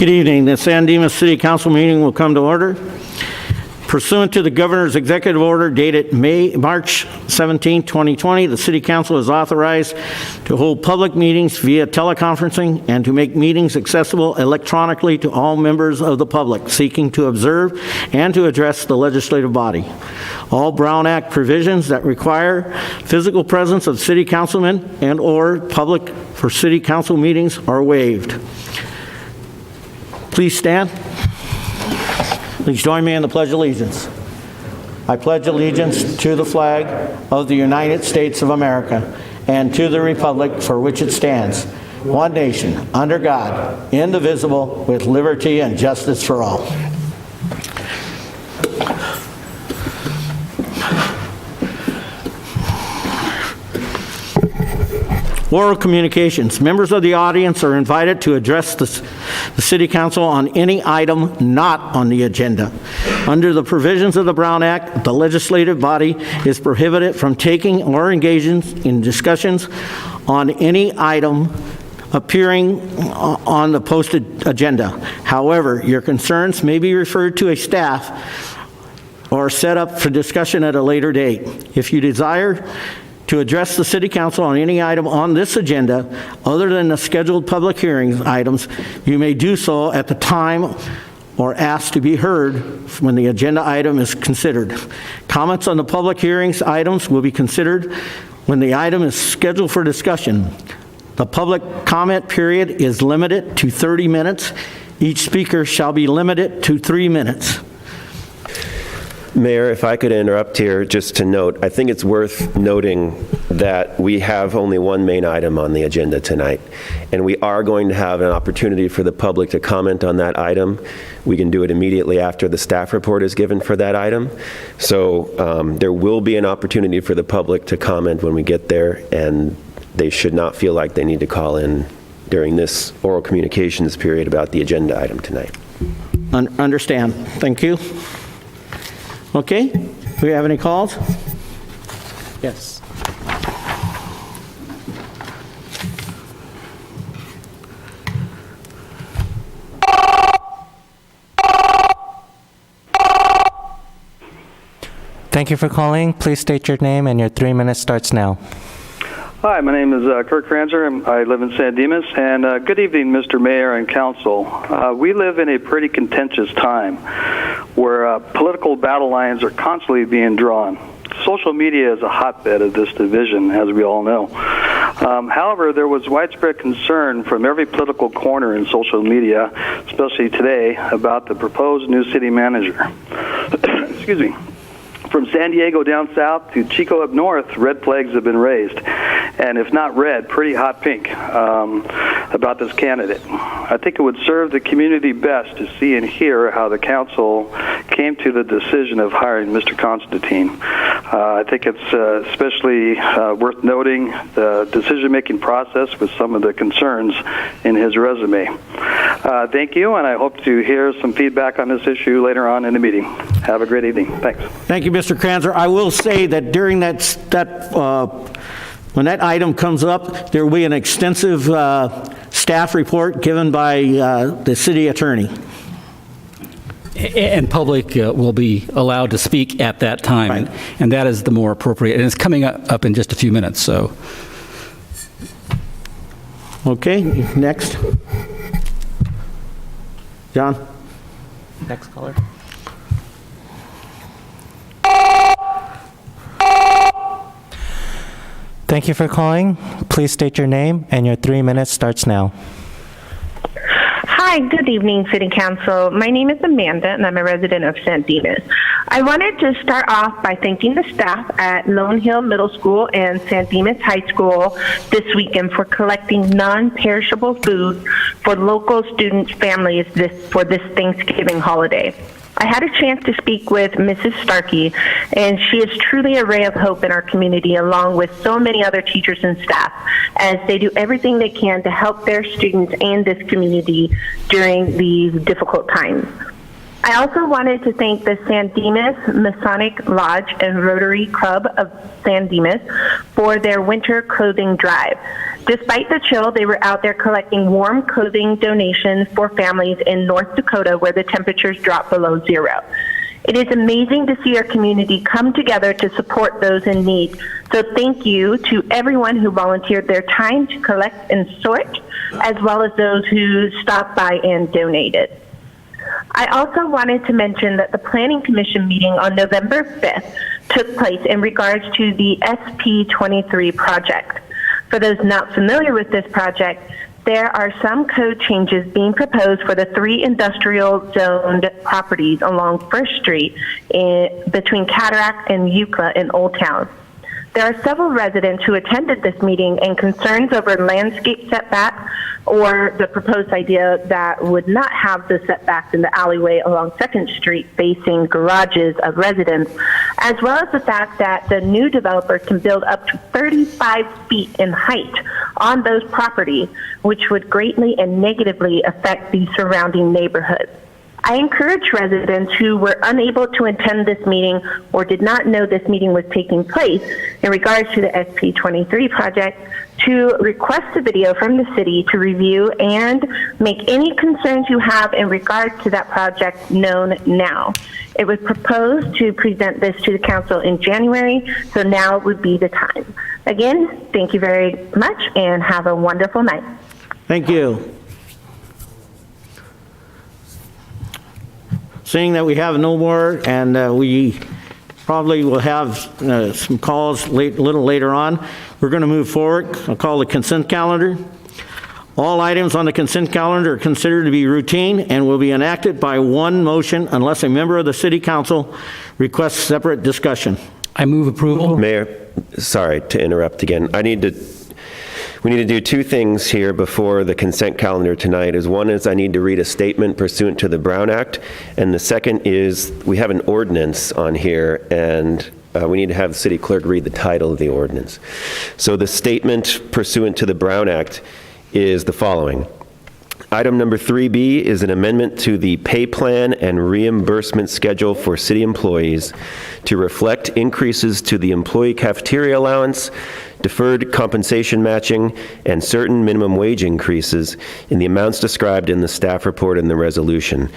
Good evening. The San Dimas City Council meeting will come to order. Pursuant to the Governor's Executive Order dated March 17, 2020, the City Council is authorized to hold public meetings via teleconferencing and to make meetings accessible electronically to all members of the public seeking to observe and to address the legislative body. All Brown Act provisions that require physical presence of city councilmen and/or public for city council meetings are waived. Please stand. Please join me in the Pledge of Allegiance. I pledge allegiance to the flag of the United States of America and to the republic for which it stands, one nation, under God, indivisible, with liberty and justice for all. Oral communications. Members of the audience are invited to address the City Council on any item not on the agenda. Under the provisions of the Brown Act, the legislative body is prohibited from taking or engaging in discussions on any item appearing on the posted agenda. However, your concerns may be referred to a staff or set up for discussion at a later date. If you desire to address the City Council on any item on this agenda other than the scheduled public hearings items, you may do so at the time or ask to be heard when the agenda item is considered. Comments on the public hearings items will be considered when the item is scheduled for discussion. The public comment period is limited to 30 minutes. Each speaker shall be limited to 3 minutes. Mayor, if I could interrupt here just to note, I think it's worth noting that we have only one main item on the agenda tonight, and we are going to have an opportunity for the public to comment on that item. We can do it immediately after the staff report is given for that item. So there will be an opportunity for the public to comment when we get there, and they should not feel like they need to call in during this oral communications period about the agenda item tonight. Understand. Thank you. Okay, do we have any calls? Yes. Thank you for calling. Please state your name and your 3 minutes starts now. Hi, my name is Kurt Kranzer. I live in San Dimas, and good evening, Mr. Mayor and Council. We live in a pretty contentious time where political battle lines are constantly being drawn. Social media is a hotbed of this division, as we all know. However, there was widespread concern from every political corner in social media, especially today, about the proposed new city manager. Excuse me. From San Diego down south to Chico up north, red flags have been raised. And if not red, pretty hot pink about this candidate. I think it would serve the community best to see and hear how the council came to the decision of hiring Mr. Constantine. I think it's especially worth noting the decision-making process with some of the concerns in his resume. Thank you, and I hope to hear some feedback on this issue later on in the meeting. Have a great evening. Thanks. Thank you, Mr. Kranzer. I will say that during when that item comes up, there will be an extensive staff report given by the city attorney. And public will be allowed to speak at that time, right. and that is the more appropriate. And it's coming up in just a few minutes, so. Okay, next. John? Next caller. Thank you for calling. Please state your name and your 3 minutes starts now. Hi, good evening, City Council. My name is Amanda, and I'm a resident of San Dimas. I wanted to start off by thanking the staff at Lone Hill Middle School and San Dimas High School this weekend for collecting non-perishable food for local students' families for this Thanksgiving holiday. I had a chance to speak with Mrs. Starkey, and she is truly a ray of hope in our community, along with so many other teachers and staff, as they do everything they can to help their students and this community during these difficult times. I also wanted to thank the San Dimas Masonic Lodge and Rotary Club of San Dimas for their winter clothing drive. Despite the chill, they were out there collecting warm clothing donations for families in North Dakota where the temperatures drop below zero. It is amazing to see our community come together to support those in need. So thank you to everyone who volunteered their time to collect and sort, as well as those who stopped by and donated. I also wanted to mention that the Planning Commission meeting on November 5th took place in regards to the SP23 project. For those not familiar with this project, there are some code changes being proposed for the 3 industrial zoned properties along First Street between Cataract and Euclid in Old Town. There are several residents who attended this meeting and concerns over landscape setback or the proposed idea that would not have the setbacks in the alleyway along 2nd Street facing garages of residents, as well as the fact that the new developer can build up to 35 feet in height on those properties, which would greatly and negatively affect the surrounding neighborhoods. I encourage residents who were unable to attend this meeting or did not know this meeting was taking place in regards to the SP23 project to request a video from the city to review and make any concerns you have in regards to that project known now. It was proposed to present this to the council in January, so now would be the time. Again, thank you very much and have a wonderful night. Thank you. Seeing that we have no more, and we probably will have some calls a little later on, we're going to move forward. I'll call the consent calendar. All items on the consent calendar are considered to be routine and will be enacted by one motion unless a member of the City Council requests separate discussion. I move approval. Mayor, sorry to interrupt again. We need to do 2 things here before the consent calendar tonight. One is I need to read a statement pursuant to the Brown Act, and the second is we have an ordinance on here, and we need to have the city clerk read the title of the ordinance. So the statement pursuant to the Brown Act is the following. Item number 3B is an amendment to the pay plan and reimbursement schedule for city employees to reflect increases to the employee cafeteria allowance, deferred compensation matching, and certain minimum wage increases in the amounts described in the staff report and the resolution.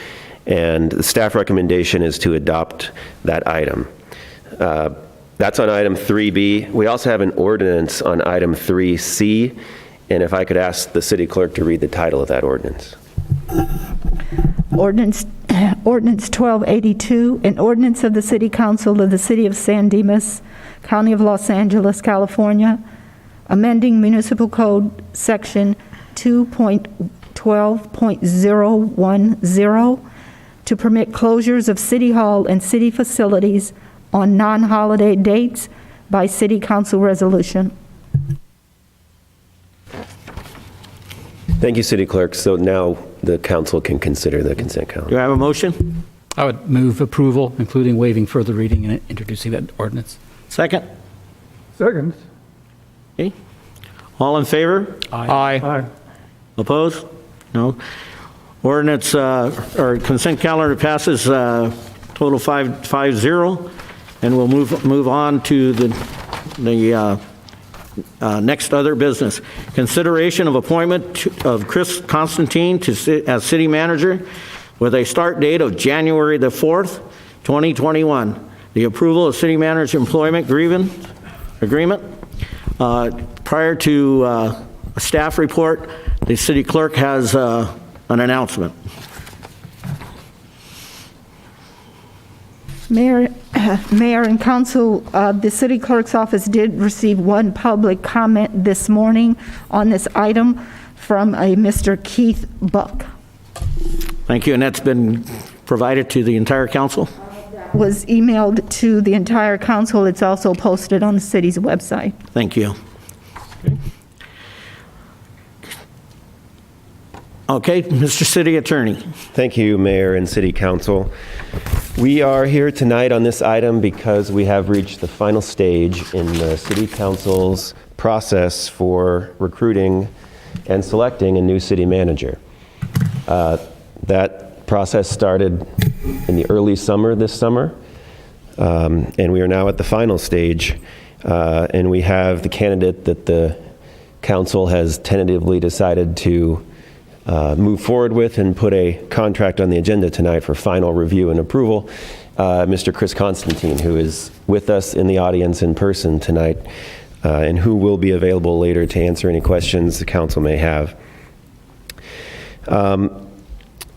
And the staff recommendation is to adopt that item. That's on item 3B. We also have an ordinance on item 3C. And if I could ask the city clerk to read the title of that ordinance. Ordinance 1282, an ordinance of the City Council of the City of San Dimas, County of Los Angeles, California, amending Municipal Code Section 2.12.010 to permit closures of City Hall and city facilities on non-holiday dates by City Council resolution. Thank you, City Clerk. So now the council can consider the consent Do calendar. I have a motion? I would move approval, including waiving further reading and introducing that ordinance. Second? Second. Okay. All in favor? Aye. Aye. Opposed? No. Ordinance, or consent calendar passes total 5-0, and we'll move on to the next other business. Consideration of appointment of Chris Constantine as city manager with a start date of January the 4th, 2021. The approval of city manager employment agreement. Prior to a staff report, the city clerk has an announcement. Mayor and Council, the City Clerk's office did receive one public comment this morning on this item from a Mr. Keith Buck. Thank you, and that's been provided to the entire council? Was emailed to the entire council. It's also posted on the city's website. Thank you. Okay, Mr. City Attorney. Thank you, Mayor and City Council. We are here tonight on this item because we have reached the final stage in the City Council's process for recruiting and selecting a new city manager. That process started in the early summer this summer, and we are now at the final stage, and we have the candidate that the council has tentatively decided to move forward with and put a contract on the agenda tonight for final review and approval. Mr. Chris Constantine, who is with us in the audience in person tonight, and who will be available later to answer any questions the council may have.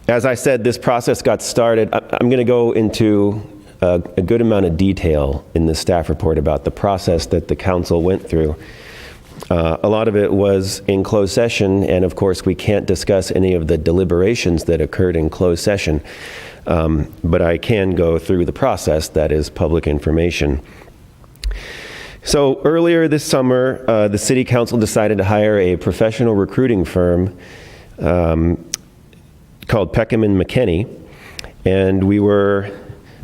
As I said, this process got started. I'm going to go into a good amount of detail in the staff report about the process that the council went through. A lot of it was in closed session, and of course we can't discuss any of the deliberations that occurred in closed session, but I can go through the process that is public information. So earlier this summer, the City Council decided to hire a professional recruiting firm called Peckham and McKinney, and we were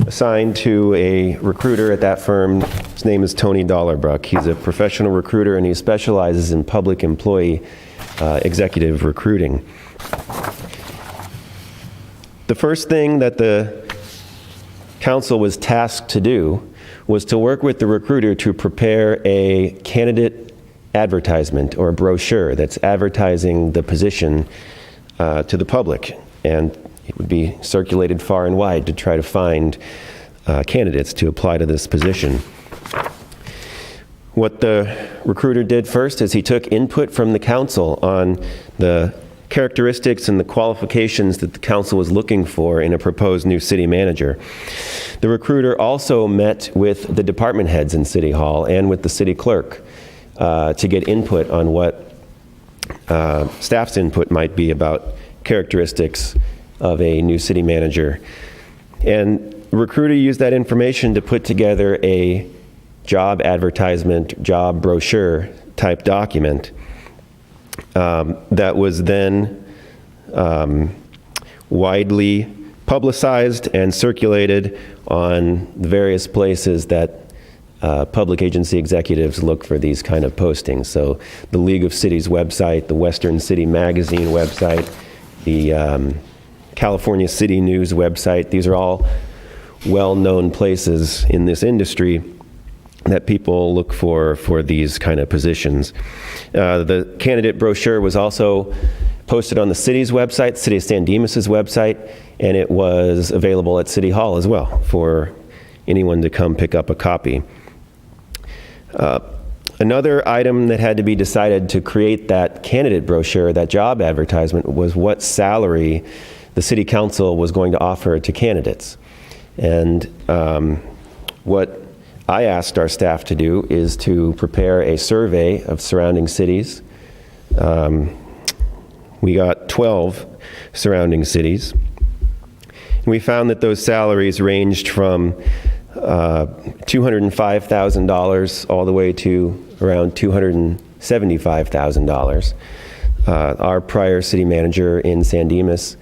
assigned to a recruiter at that firm. His name is Tony Dollerbrook. He's a professional recruiter, and he specializes in public employee executive recruiting. The first thing that the council was tasked to do was to work with the recruiter to prepare a candidate advertisement or a brochure that's advertising the position to the public, and it would be circulated far and wide to try to find candidates to apply to this position. What the recruiter did first is he took input from the council on the characteristics and the qualifications that the council was looking for in a proposed new city manager. The recruiter also met with the department heads in City Hall and with the city clerk to get input on what staff's input might be about characteristics of a new city manager. And the recruiter used that information to put together a job advertisement, job brochure type document that was then widely publicized and circulated on the various places that public agency executives look for these kind of postings. So the League of Cities website, the Western City Magazine website, the California City News website. These are all well-known places in this industry that people look for these kind of positions. The candidate brochure was also posted on the city's website, City of San Dimas's website, and it was available at City Hall as well for anyone to come pick up a copy. Another item that had to be decided to create that candidate brochure, that job advertisement, was what salary the City Council was going to offer to candidates. And what I asked our staff to do is to prepare a survey of surrounding cities. We got 12 surrounding cities. And we found that those salaries ranged from $205,000 all the way to around $275,000. Our prior city manager in San Dimas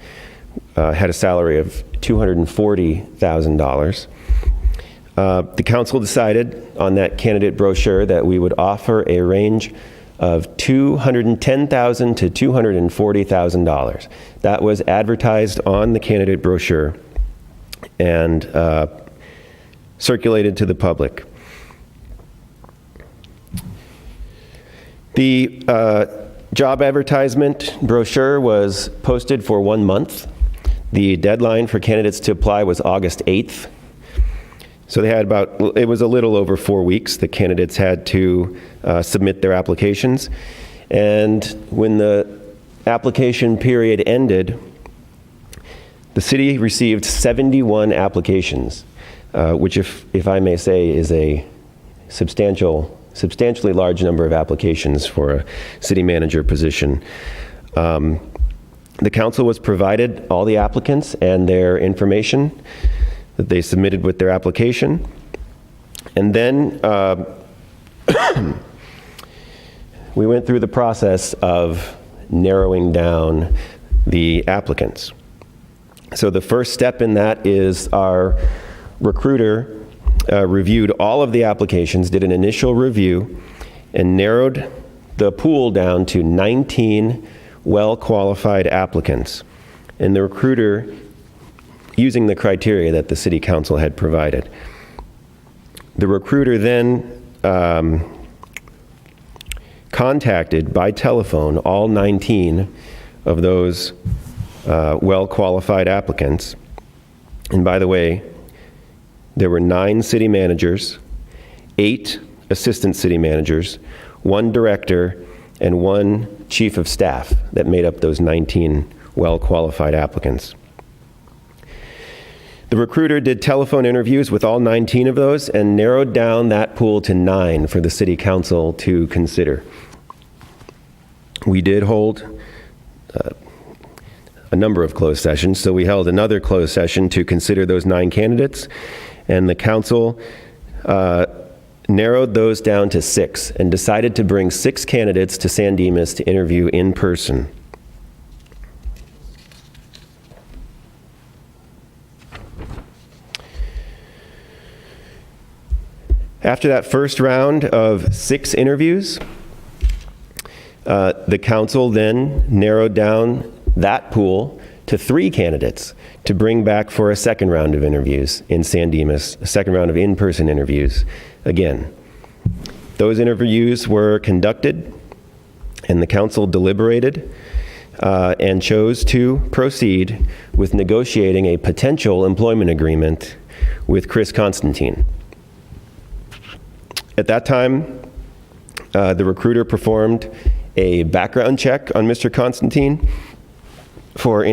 had a salary of $240,000. The council decided on that candidate brochure that we would offer a range of $210,000 to $240,000. That was advertised on the candidate brochure and circulated to the public. The job advertisement brochure was posted for 1 month. The deadline for candidates to apply was August 8th. So they had it was a little over 4 weeks. The candidates had to submit their applications. And when the application period ended, the city received 71 applications, which, if I may say, is a substantially large number of applications for a city manager position. The council was provided all the applicants and their information that they submitted with their application. And then we went through the process of narrowing down the applicants. So the first step in that is our recruiter reviewed all of the applications, did an initial review, and narrowed the pool down to 19 well-qualified applicants. And the recruiter, using the criteria that the City Council had provided. The recruiter then contacted by telephone all 19 of those well-qualified applicants. And by the way, there were 9 city managers, 8 assistant city managers, 1 director, and 1 chief of staff that made up those 19 well-qualified applicants. The recruiter did telephone interviews with all 19 of those and narrowed down that pool to 9 for the city council to consider. We did hold a number of closed sessions, so we held another closed session to consider those 9 candidates, and the council narrowed those down to 6 and decided to bring 6 candidates to San Dimas to interview in person. After that first round of 6 interviews, the council then narrowed down that pool to 3 candidates to bring back for a second round of interviews in San Dimas, a second round of in-person interviews. Again, those interviews were conducted, and the council deliberated and chose to proceed with negotiating a potential employment agreement with Chris Constantine. At that time, the recruiter performed a background check on Mr. Constantine for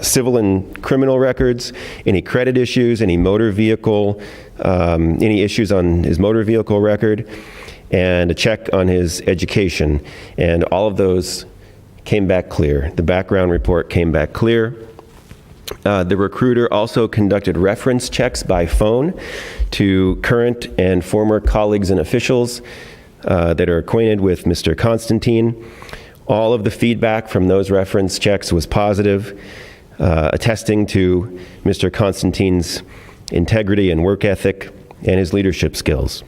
civil and criminal records, any credit issues, any motor vehicle, any issues on his motor vehicle record, and a check on his education. And all of those came back clear. The background report came back clear. The recruiter also conducted reference checks by phone to current and former colleagues and officials that are acquainted with Mr. Constantine. All of the feedback from those reference checks was positive, attesting to Mr. Constantine's integrity and work ethic and his leadership skills.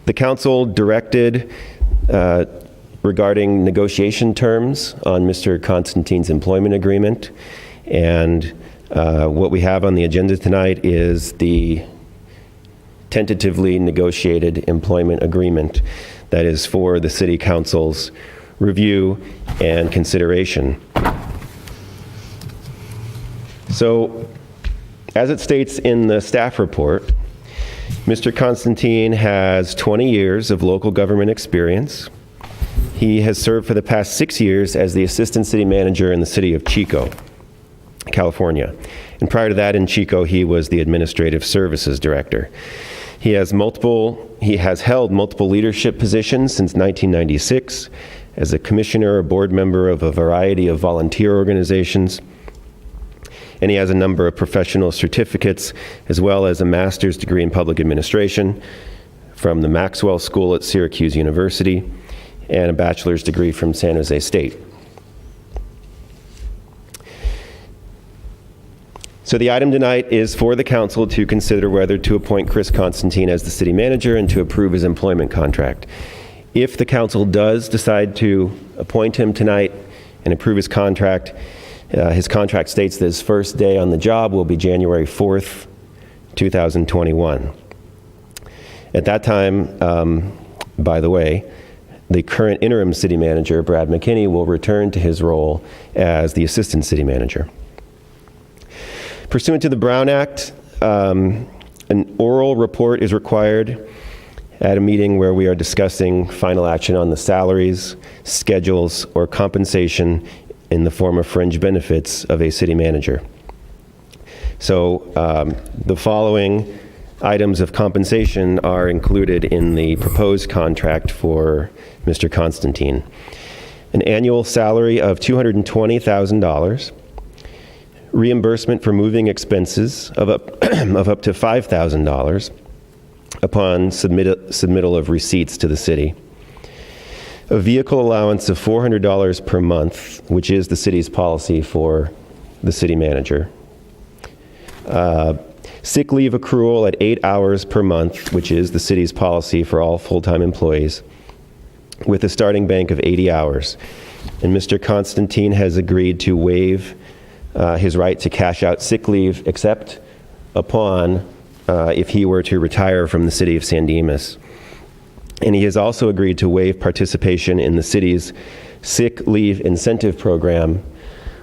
The council directed regarding negotiation terms on Mr. Constantine's employment agreement, and what we have on the agenda tonight is the tentatively negotiated employment agreement that is for the City Council's review and consideration. So, as it states in the staff report, Mr. Constantine has 20 years of local government experience. He has served for the past 6 years as the Assistant City Manager in the City of Chico, California. And prior to that, in Chico, he was the Administrative Services Director. He has held multiple leadership positions since 1996 as a commissioner or board member of a variety of volunteer organizations. And he has a number of professional certificates, as well as a master's degree in public administration from the Maxwell School at Syracuse University and a bachelor's degree from San Jose State. So the item tonight is for the council to consider whether to appoint Chris Constantine as the city manager and to approve his employment contract. If the council does decide to appoint him tonight and approve his contract states that his first day on the job will be January 4th, 2021. At that time, by the way, the current interim city manager, Brad McKinney, will return to his role as the assistant city manager. Pursuant to the Brown Act, an oral report is required at a meeting where we are discussing final action on the salaries, schedules, or compensation in the form of fringe benefits of a city manager. So the following items of compensation are included in the proposed contract for Mr. Constantine. An annual salary of $220,000, reimbursement for moving expenses of up to $5,000 upon submittal of receipts to the city. A vehicle allowance of $400 per month, which is the city's policy for the city manager. Sick leave accrual at 8 hours per month, which is the city's policy for all full-time employees, with a starting bank of 80 hours. And Mr. Constantine has agreed to waive his right to cash out sick leave except upon if he were to retire from the city of San Dimas. And he has also agreed to waive participation in the city's sick leave incentive program,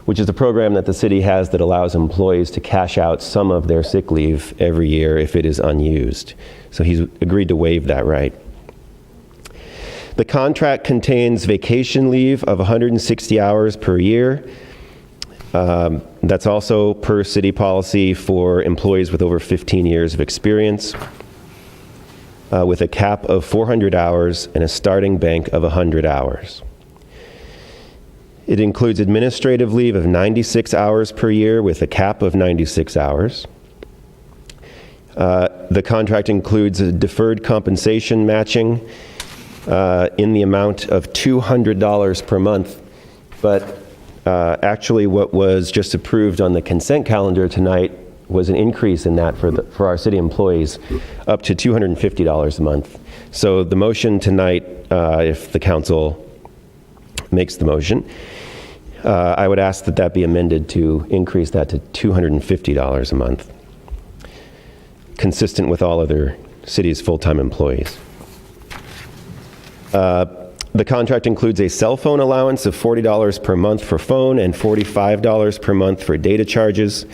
which is a program that the city has that allows employees to cash out some of their sick leave every year if it is unused. So he's agreed to waive that right. The contract contains vacation leave of 160 hours per year. That's also per city policy for employees with over 15 years of experience, with a cap of 400 hours and a starting bank of 100 hours. It includes administrative leave of 96 hours per year with a cap of 96 hours. The contract includes a deferred compensation matching in the amount of $200 per month, but actually what was just approved on the consent calendar tonight was an increase in that for our city employees up to $250 a month. So the motion tonight, if the council makes the motion, I would ask that that be amended to increase that to $250 a month, consistent with all other cities' full-time employees. The contract includes a cell phone allowance of $40 per month for phone and $45 per month for data charges.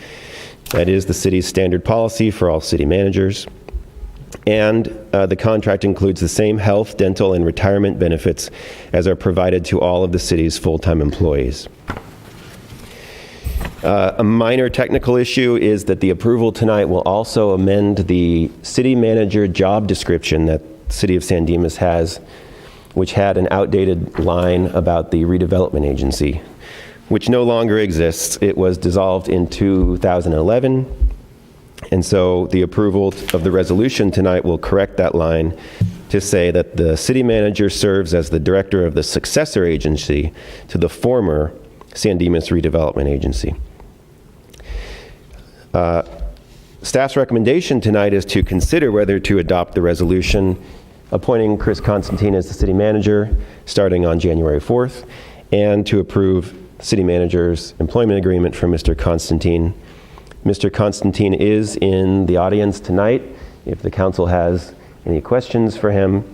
That is the city's standard policy for all city managers. And the contract includes the same health, dental, and retirement benefits as are provided to all of the city's full-time employees. A minor technical issue is that the approval tonight will also amend the city manager job description that the City of San Dimas has, which had an outdated line about the redevelopment agency, which no longer exists. It was dissolved in 2011. And so the approval of the resolution tonight will correct that line to say that the city manager serves as the director of the successor agency to the former San Dimas Redevelopment Agency. Staff's recommendation tonight is to consider whether to adopt the resolution appointing Chris Constantine as the city manager starting on January 4th, and to approve city manager's employment agreement for Mr. Constantine. Mr. Constantine is in the audience tonight. If the council has any questions for him,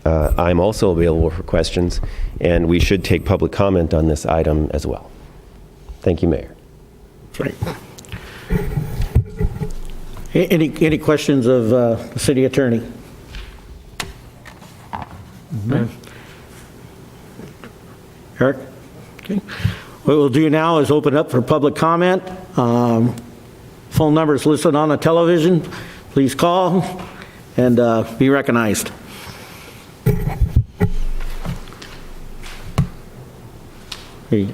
I'm also available for questions, and we should take public comment on this item as well. Thank you, Mayor. Right. Any questions of the city attorney? Eric? Okay. What we'll do now is open up for public comment. Phone numbers listed on the television. Please call and be recognized. Okay.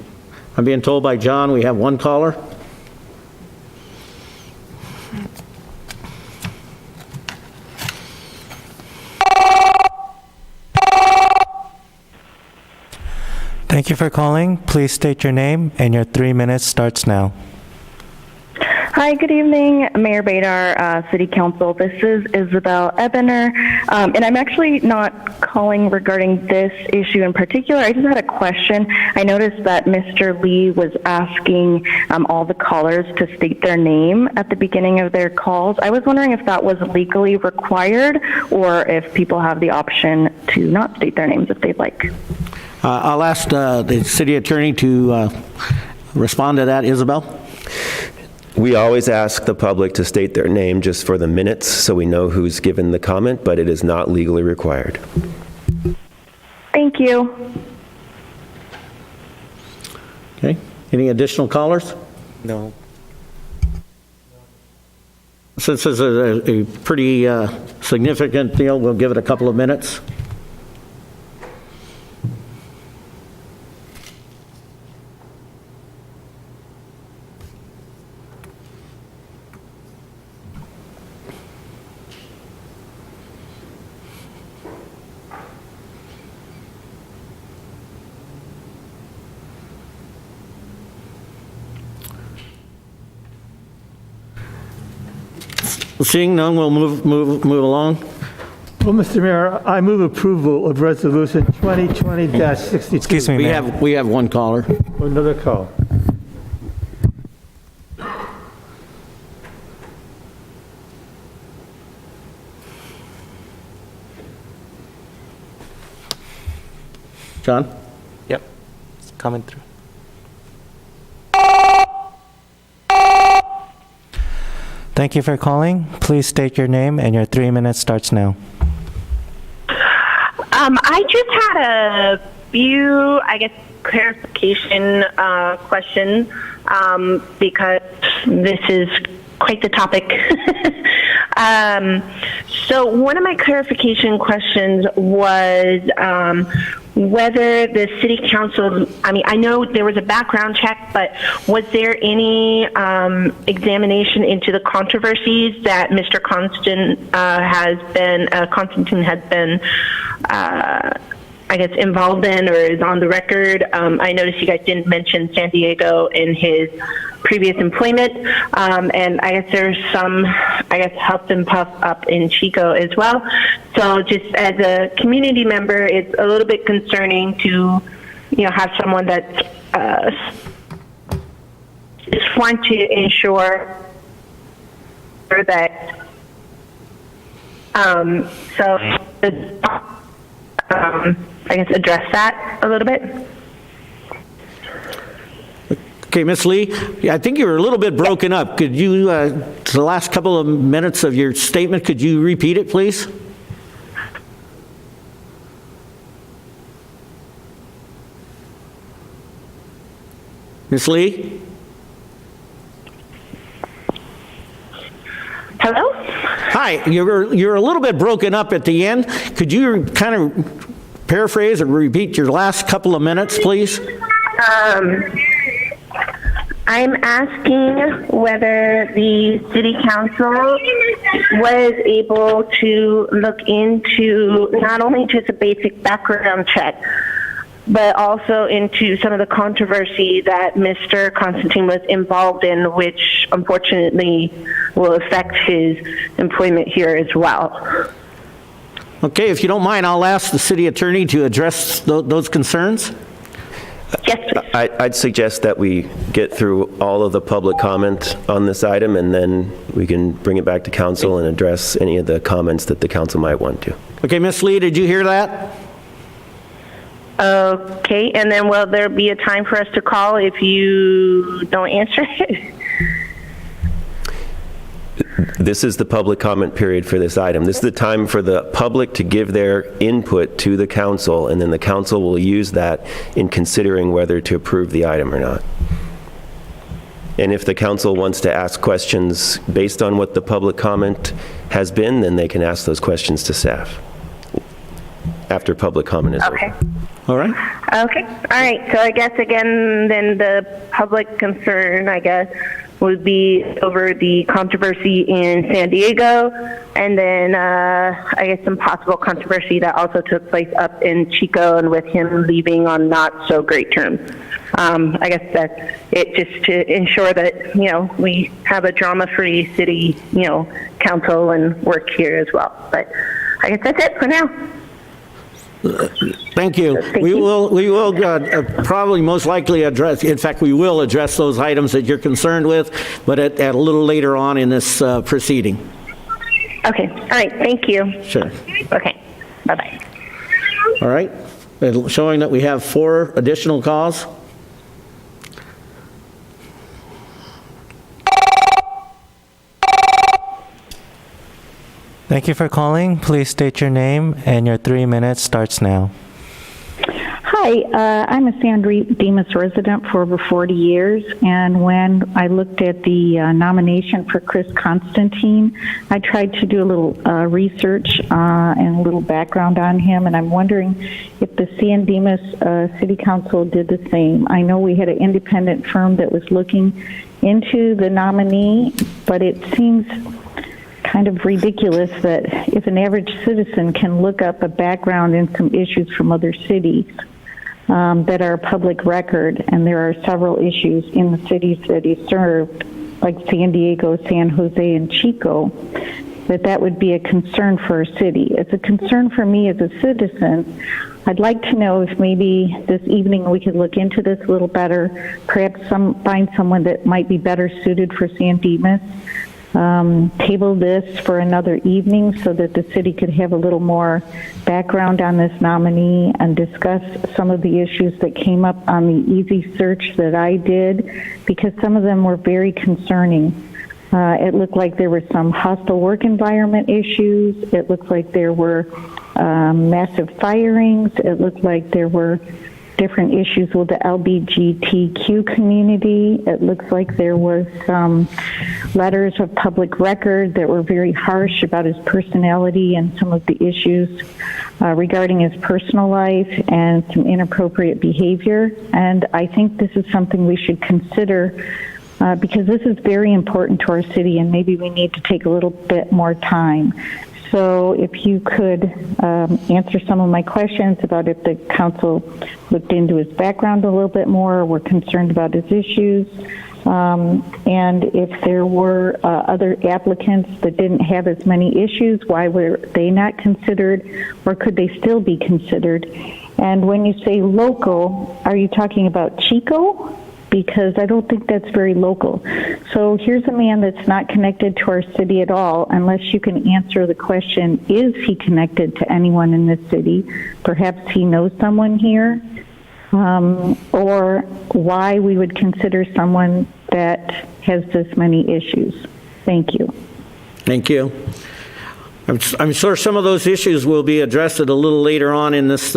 I'm being told by John we have one caller. Thank you for calling. Please state your name, and your 3 minutes starts now. Hi, good evening, Mayor Badar, City Council. This is Isabel Ebener, and I'm actually not calling regarding this issue in particular. I just had a question. I noticed that Mr. Lee was asking all the callers to state their name at the beginning of their calls. I was wondering if that was legally required or if people have the option to not state their names if they'd like. I'll ask the city attorney to respond to that, Isabel. We always ask the public to state their name just for the minutes so we know who's given the comment, but it is not legally required. Thank you. Okay. Any additional callers? No. Since this is a pretty significant deal, we'll give it a couple of minutes. Seeing none, we'll move along. Well, Mr. Mayor, I move approval of Resolution 2020-62. Excuse me, Mayor. We have one caller. Another call. John? Yep, it's coming through. Thank you for calling. Please state your name, and your 3 minutes starts now. I just had a few, I guess, clarification questions because this is quite the topic. So one of my clarification questions was whether the city council, I know there was a background check, but was there any examination into the controversies that Mr. Constantine has been I guess, involved in or is on the record? I noticed you guys didn't mention San Diego in his previous employment, and I guess there's some, huff and puff up in Chico as well. So just as a community member, it's a little bit concerning to, have someone that just want to ensure that, address that a little bit. Okay, Ms. Lee, I think you were a little bit broken up. Could you, the last couple of minutes of your statement, could you repeat it, please? Ms. Lee? Hello? Hi, you're a little bit broken up at the end. Could you kind of paraphrase or repeat your last couple of minutes, please? I'm asking whether the city council was able to look into not only just a basic background check, but also into some of the controversy that Mr. Constantine was involved in, which unfortunately will affect his employment here as well. Okay, if you don't mind, I'll ask the city attorney to address those concerns. Yes, please. I'd suggest that we get through all of the public comment on this item, and then we can bring it back to council and address any of the comments that the council might want to. Okay, Ms. Lee, did you hear that? Okay, and then will there be a time for us to call if you don't answer it? This is the public comment period for this item. This is the time for the public to give their input to the council, and then the council will use that in considering whether to approve the item or not. And if the council wants to ask questions based on what the public comment has been, then they can ask those questions to staff after public comment is over. All right. Okay, all right. So I guess, again, then the public concern, would be over the controversy in San Diego, and then some possible controversy that also took place up in Chico and with him leaving on not so great terms. I guess that's it, just to ensure that, we have a drama-free city, council and work here as well. But I guess that's it for now. Thank you. We will probably most likely address, in fact, we will address those items that you're concerned with, but at a little later on in this proceeding. Okay. All right. Thank you. Sure. Okay. Bye-bye. All right. Showing that we have 4 additional calls. Thank you for calling. Please state your name, and your 3 minutes starts now. Hi, I'm a San Dimas resident for over 40 years, and when I looked at the nomination for Chris Constantine, I tried to do a little research and a little background on him, and I'm wondering if the San Dimas City Council did the same. I know we had an independent firm that was looking into the nominee, but it seems kind of ridiculous that if an average citizen can look up a background and some issues from other cities that are public record, and there are several issues in the cities that he served, like San Diego, San Jose, and Chico, that would be a concern for our city. It's a concern for me as a citizen. I'd like to know if maybe this evening we could look into this a little better, perhaps find someone that might be better suited for San Dimas. table this for another evening so that the city could have a little more background on this nominee and discuss some of the issues that came up on the easy search that I did, because some of them were very concerning. It looked like there were some hostile work environment issues. It looked like there were massive firings. It looked like there were different issues with the LGBTQ community. It looks like there was some letters of public record that were very harsh about his personality and some of the issues regarding his personal life and some inappropriate behavior. And I think this is something we should consider because this is very important to our city, and maybe we need to take a little bit more time. So if you could answer some of my questions about if the council looked into his background a little bit more, or were concerned about his issues, and if there were other applicants that didn't have as many issues, why were they not considered, or could they still be considered? And when you say local, are you talking about Chico? Because I don't think that's very local. So here's a man that's not connected to our city at all, unless you can answer the question, is he connected to anyone in this city? Perhaps he knows someone here, or why we would consider someone that has this many issues. Thank you. Thank you. I'm sure some of those issues will be addressed a little later on in this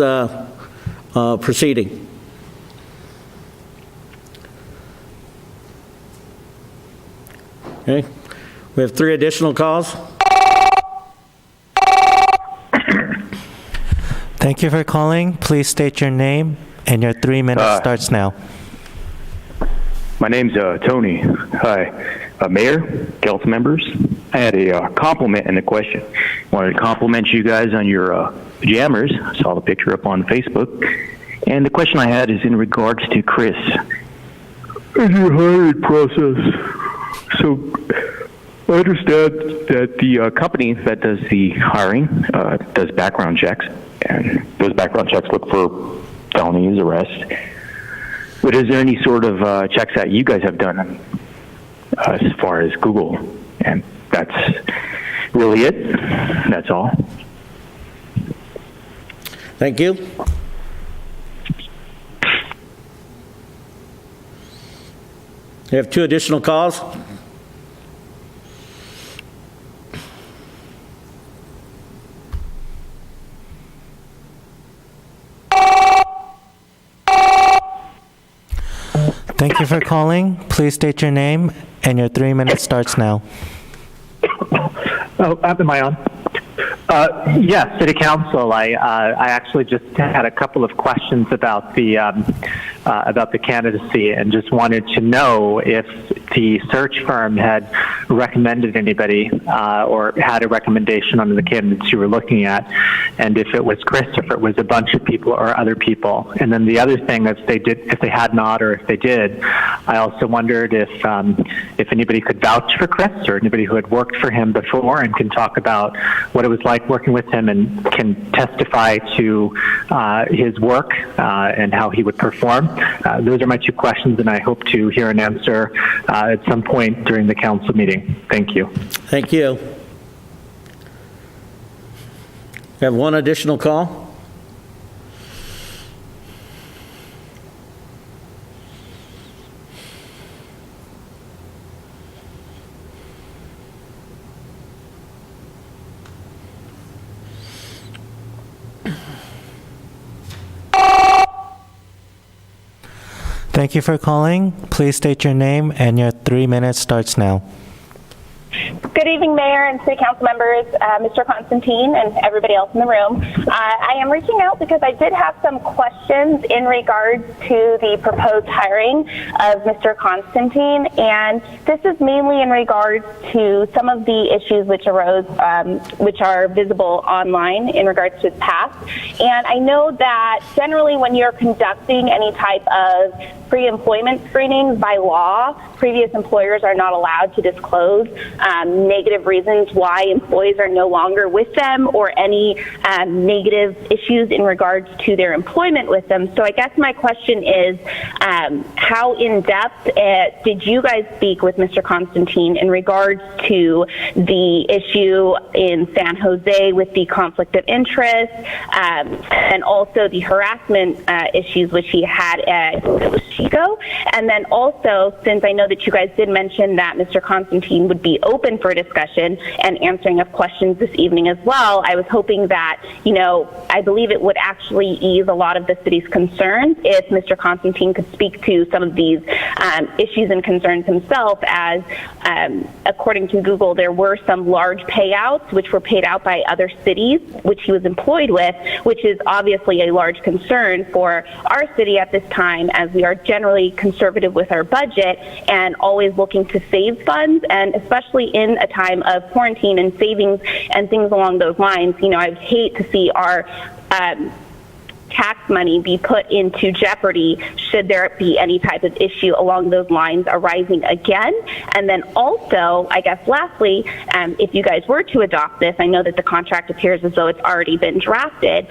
proceeding. Okay, we have 3 additional calls. Thank you for calling. Please state your name, and your 3 minutes starts now. My name's Tony. Hi. Mayor, council members, I had a compliment and a question. Wanted to compliment you guys on your pajamas. I saw the picture up on Facebook. And the question I had is in regards to Chris and your hiring process. So I understand that the company that does the hiring does background checks, and those background checks look for felonies, arrests. But is there any sort of checks that you guys have done as far as Google? And that's really it. That's all. Thank you. We have 2 additional calls. Thank you for calling. Please state your name, and your 3 minutes starts now. Oh, am I on? Yes, City Council. I actually just had a couple of questions about the candidacy, and just wanted to know if the search firm had recommended anybody or had a recommendation on the candidates you were looking at, and if it was Chris, if it was a bunch of people or other people. And then the other thing, if they had not, or if they did, I also wondered if anybody could vouch for Chris, or anybody who had worked for him before and can talk about what it was like working with him and can testify to his work and how he would perform. Those are my 2 questions, and I hope to hear an answer at some point during the council meeting. Thank you. Thank you. We have 1 additional call. Thank you for calling. Please state your name, and your 3 minutes starts now. Good evening, Mayor and City Council members, Mr. Constantine, and everybody else in the room. I am reaching out because I did have some questions in regards to the proposed hiring of Mr. Constantine, and this is mainly in regards to some of the issues which arose, which are visible online in regards to his past. And I know that generally when you're conducting any type of pre-employment screenings by law, previous employers are not allowed to disclose negative reasons why employees are no longer with them, or any negative issues in regards to their employment with them. So I guess my question is, how in-depth did you guys speak with Mr. Constantine in regards to the issue in San Jose with the conflict of interest, and also the harassment issues which he had at Chico? And then also, since I know that you guys did mention that Mr. Constantine would be open for discussion and answering of questions this evening as well, I was hoping that, I believe it would actually ease a lot of the city's concerns if Mr. Constantine could speak to some of these issues and concerns himself, as according to Google, there were some large payouts which were paid out by other cities which he was employed with, which is obviously a large concern for our city at this time, as we are generally conservative with our budget and always looking to save funds, and especially in a time of quarantine and savings and things along those lines. I would hate to see our tax money be put into jeopardy should there be any type of issue along those lines arising again. And then also, I guess lastly, if you guys were to adopt this, I know that the contract appears as though it's already been drafted.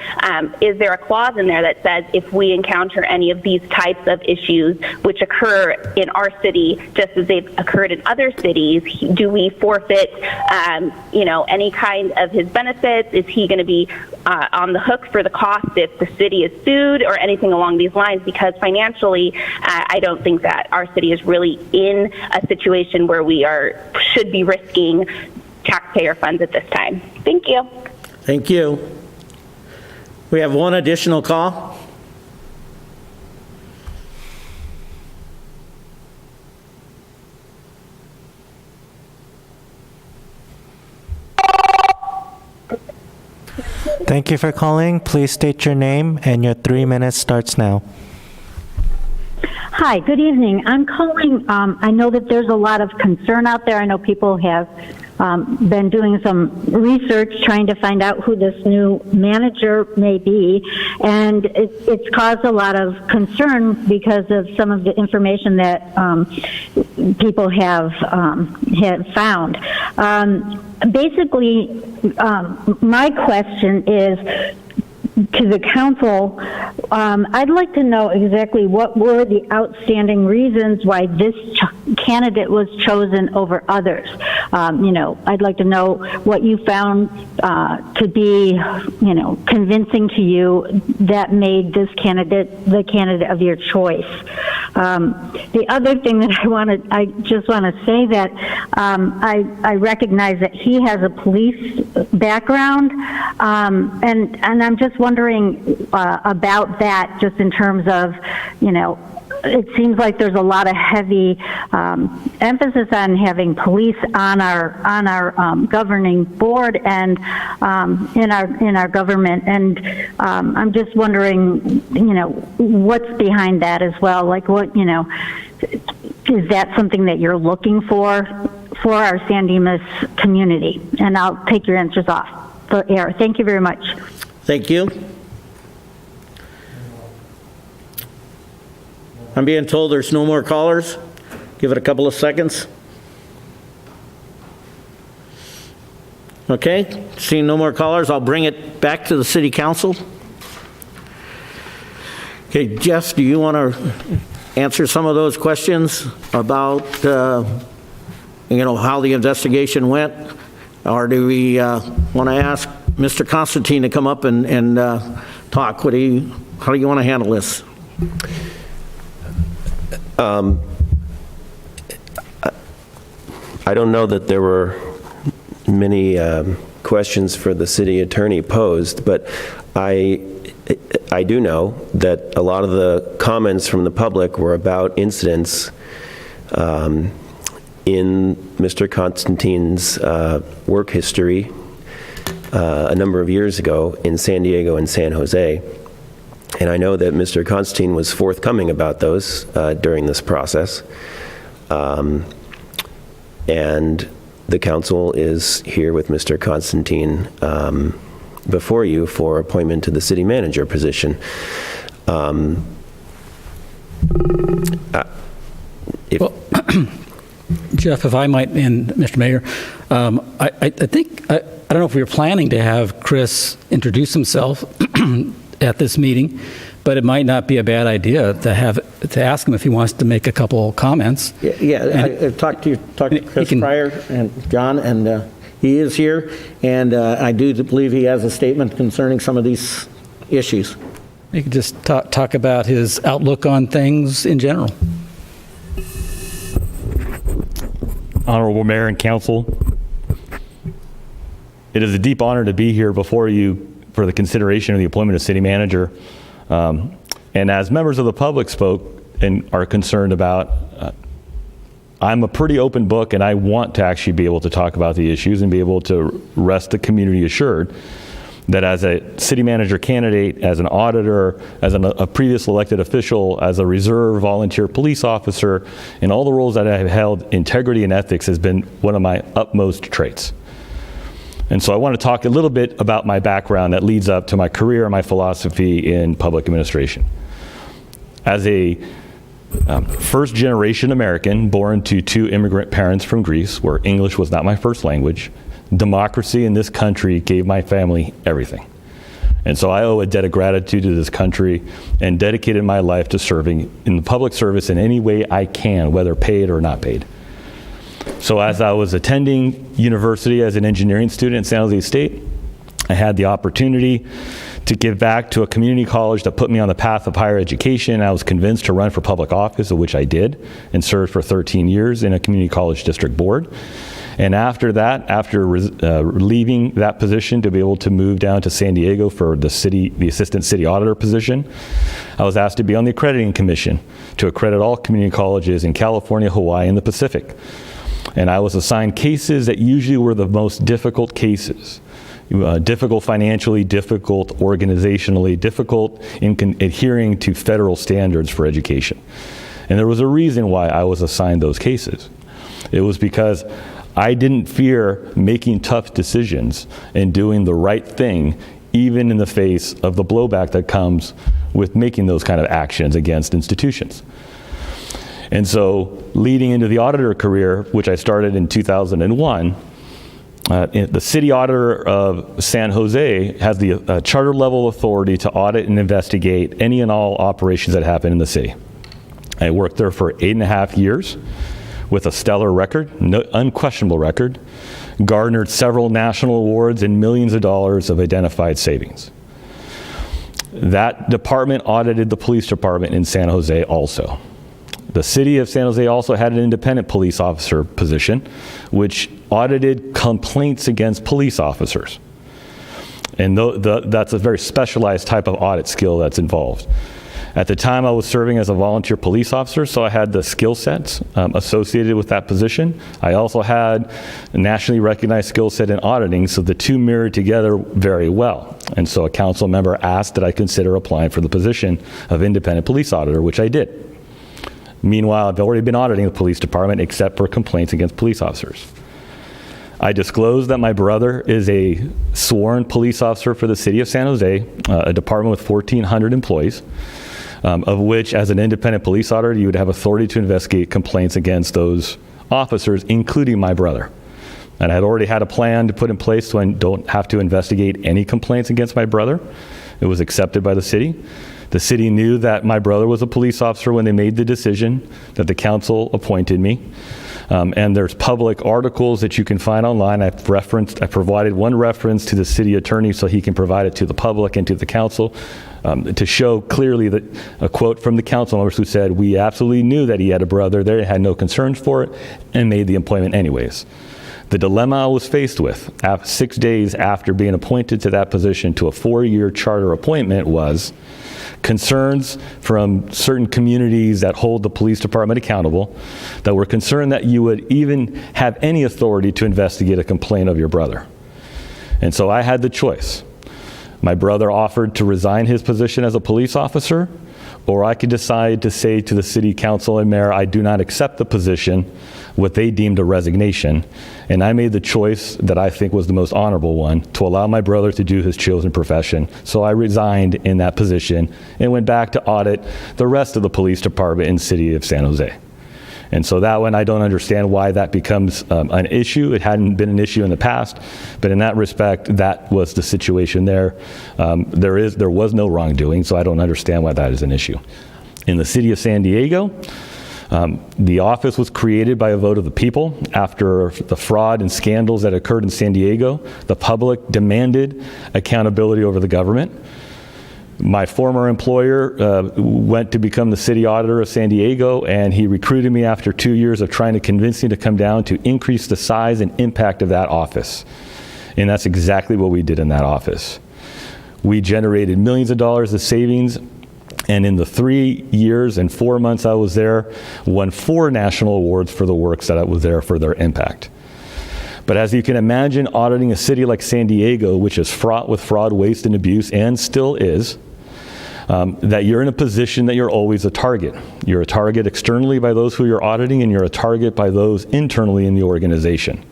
Is there a clause in there that says if we encounter any of these types of issues which occur in our city just as they've occurred in other cities, do we forfeit any kind of his benefits? Is he going to be on the hook for the cost if the city is sued or anything along these lines? Because financially, I don't think that our city is really in a situation where we should be risking taxpayer funds at this time. Thank you. Thank you. We have one additional call. Thank you for calling. Please state your name, and your 3 minutes starts now. Hi, good evening. I'm calling, I know that there's a lot of concern out there. I know people have been doing some research trying to find out who this new manager may be, and it's caused a lot of concern because of some of the information that people have found. Basically, my question is to the council. I'd like to know exactly what were the outstanding reasons why this candidate was chosen over others. I'd like to know what you found to be, convincing to you that made this candidate the candidate of your choice. The other thing that I just want to say that I recognize that he has a police background, and I'm just wondering about that, just in terms of, it seems like there's a lot of heavy emphasis on having police on our governing board and in our government, and I'm just wondering, what's behind that as well? Like, what, is that something that you're looking for our San Dimas community? And I'll take your answers off the air. Thank you very much. Thank you. I'm being told there's no more callers. Give it a couple of seconds. Okay, seeing no more callers, I'll bring it back to the city council. Okay, Jeff, do you want to answer some of those questions about, how the investigation went? Or do we want to ask Mr. Constantine to come up and talk? How do you want to handle this? I don't know that there were many questions for the city attorney posed, but I do know that a lot of the comments from the public were about incidents in Mr. Constantine's work history a number of years ago in San Diego and San Jose. And I know that Mr. Constantine was forthcoming about those during this process. And the council is here with Mr. Constantine before you for appointment to the city manager position. Jeff, if I might, and Mr. Mayor, I think, I don't know if we were planning to have Chris introduce himself at this meeting, but it might not be a bad idea to ask him if he wants to make a couple comments. I talked to Chris prior and John, and he is here, and I do believe he has a statement concerning some of these issues. He could just talk about his outlook on things in general. Honorable Mayor and Council, it is a deep honor to be here before you for the consideration of the appointment of city manager. And as members of the public spoke and are concerned about, I'm a pretty open book, and I want to actually be able to talk about the issues and be able to rest the community assured that as a city manager candidate, as an auditor, as a previous elected official, as a reserve volunteer police officer, in all the roles that I have held, integrity and ethics has been one of my utmost traits. And so I want to talk a little bit about my background that leads up to my career and my philosophy in public administration. As a first-generation American born to two immigrant parents from Greece, where English was not my first language, democracy in this country gave my family everything. And so I owe a debt of gratitude to this country and dedicated my life to serving in the public service in any way I can, whether paid or not paid. So as I was attending university as an engineering student at San Jose State, I had the opportunity to give back to a community college that put me on the path of higher education. I was convinced to run for public office, of which I did, and served for 13 years in a community college district board. And after that, after leaving that position to be able to move down to San Diego for the assistant city auditor position, I was asked to be on the accrediting commission to accredit all community colleges in California, Hawaii, and the Pacific. And I was assigned cases that usually were the most difficult cases. Difficult financially, difficult organizationally, difficult in adhering to federal standards for education. And there was a reason why I was assigned those cases. It was because I didn't fear making tough decisions and doing the right thing, even in the face of the blowback that comes with making those kind of actions against institutions. And so leading into the auditor career, which I started in 2001, the city auditor of San Jose has the charter level authority to audit and investigate any and all operations that happen in the city. I worked there for 8.5 years with a stellar record, unquestionable record, garnered several national awards and millions of dollars of identified savings. That department audited the police department in San Jose also. The city of San Jose also had an independent police officer position, which audited complaints against police officers. And that's a very specialized type of audit skill that's involved. At the time, I was serving as a volunteer police officer, so I had the skill sets associated with that position. I also had a nationally recognized skill set in auditing, so the two mirrored together very well. And so a council member asked that I consider applying for the position of independent police auditor, which I did. Meanwhile, I've already been auditing the police department except for complaints against police officers. I disclosed that my brother is a sworn police officer for the city of San Jose, a department with 1,400 employees, of which, as an independent police auditor, you would have authority to investigate complaints against those officers, including my brother. And I had already had a plan to put in place so I don't have to investigate any complaints against my brother. It was accepted by the city. The city knew that my brother was a police officer when they made the decision that the council appointed me. And there's public articles that you can find online. I provided one reference to the city attorney so he can provide it to the public and to the council to show clearly that a quote from the council members who said, we absolutely knew that he had a brother there, had no concerns for it, and made the appointment anyways. The dilemma I was faced with 6 days after being appointed to that position to a 4-year charter appointment was concerns from certain communities that hold the police department accountable that were concerned that you would even have any authority to investigate a complaint of your brother. And so I had the choice. My brother offered to resign his position as a police officer, or I could decide to say to the city council and mayor, I do not accept the position, what they deemed a resignation. And I made the choice that I think was the most honorable one, to allow my brother to do his chosen profession. So I resigned in that position and went back to audit the rest of the police department in the city of San Jose. And so that one, I don't understand why that becomes an issue. It hadn't been an issue in the past, but in that respect, that was the situation there. There was no wrongdoing, so I don't understand why that is an issue. In the city of San Diego, the office was created by a vote of the people. After the fraud and scandals that occurred in San Diego, the public demanded accountability over the government. My former employer went to become the city auditor of San Diego, and he recruited me after 2 years of trying to convince me to come down to increase the size and impact of that office. And that's exactly what we did in that office. We generated millions of dollars of savings, and in the 3 years and 4 months I was there, won 4 national awards for the works that I was there for their impact. But as you can imagine, auditing a city like San Diego, which is fraught with fraud, waste, and abuse, and still is, that you're in a position that you're always a target. You're a target externally by those who you're auditing, and you're a target by those internally in the organization.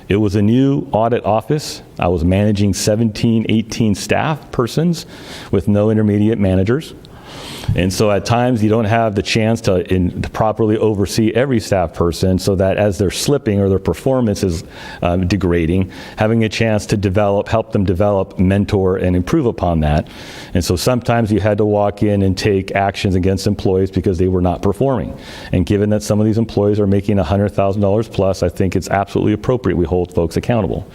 It was a new audit office. I was managing 17, 18 staff persons with no intermediate managers. And so at times you don't have the chance to properly oversee every staff person, so that as they're slipping or their performance is degrading, having a chance to help them develop, mentor, and improve upon that. And so sometimes you had to walk in and take actions against employees because they were not performing. And given that some of these employees are making $100,000 plus, I think it's absolutely appropriate we hold folks accountable.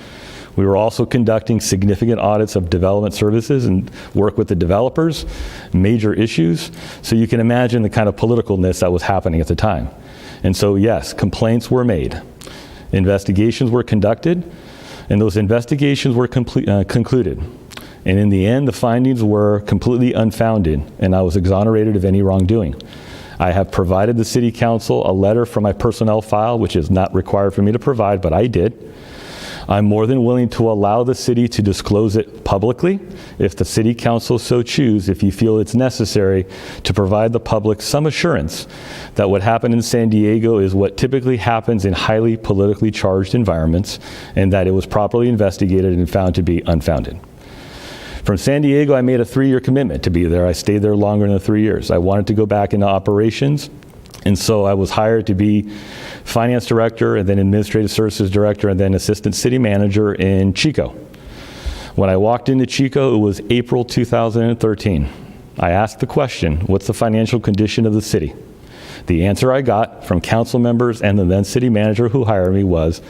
We were also conducting significant audits of development services and work with the developers, major issues. So you can imagine the kind of politicalness that was happening at the time. And so yes, complaints were made. Investigations were conducted, and those investigations were concluded. And in the end, the findings were completely unfounded, and I was exonerated of any wrongdoing. I have provided the City Council a letter from my personnel file, which is not required for me to provide, but I did. I'm more than willing to allow the city to disclose it publicly if the City Council so choose, if you feel it's necessary to provide the public some assurance that what happened in San Diego is what typically happens in highly politically charged environments, and that it was properly investigated and found to be unfounded. From San Diego, I made a 3-year commitment to be there. I stayed there longer than the 3 years. I wanted to go back into operations, and so I was hired to be finance director, and then administrative services director, and then assistant city manager in Chico. When I walked into Chico, it was April 2013. I asked the question, what's the financial condition of the city? The answer I got from council members and the then city manager who hired me was,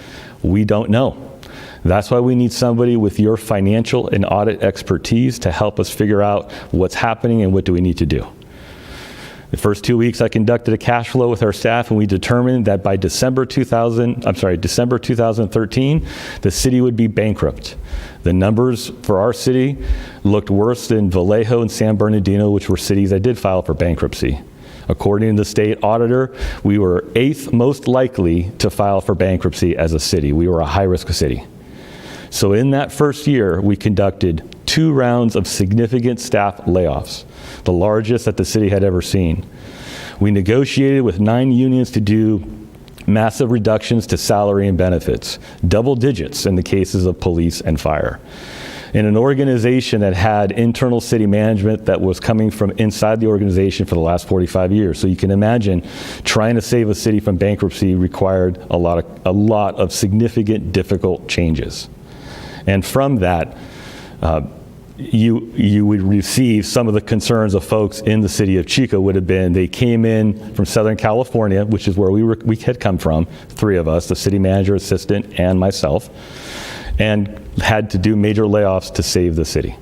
we don't know. That's why we need somebody with your financial and audit expertise to help us figure out what's happening and what do we need to do. The first 2 weeks I conducted a cash flow with our staff, and we determined that by December 2013, the city would be bankrupt. The numbers for our city looked worse than Vallejo and San Bernardino, which were cities that did file for bankruptcy. According to the state auditor, we were 8th most likely to file for bankruptcy as a city. We were a high-risk city. So in that first year, we conducted 2 rounds of significant staff layoffs, the largest that the city had ever seen. We negotiated with 9 unions to do massive reductions to salary and benefits, double digits in the cases of police and fire. In an organization that had internal city management that was coming from inside the organization for the last 45 years. So you can imagine trying to save a city from bankruptcy required a lot of significant, difficult changes. And from that, you would receive some of the concerns of folks in the city of Chico would have been, they came in from Southern California, which is where we had come from, 3 of us, the city manager, assistant, and myself, and had to do major layoffs to save the city.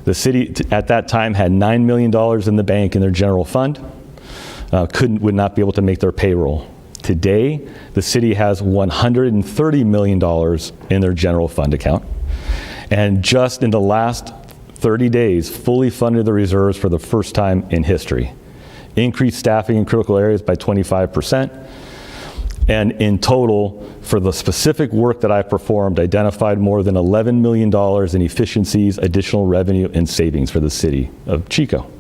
The city at that time had $9 million in the bank in their general fund, would not be able to make their payroll. Today, the city has $130 million in their general fund account. And just in the last 30 days, fully funded the reserves for the first time in history. Increased staffing in critical areas by 25%. And in total, for the specific work that I performed, identified more than $11 million in efficiencies, additional revenue, and savings for the city of Chico.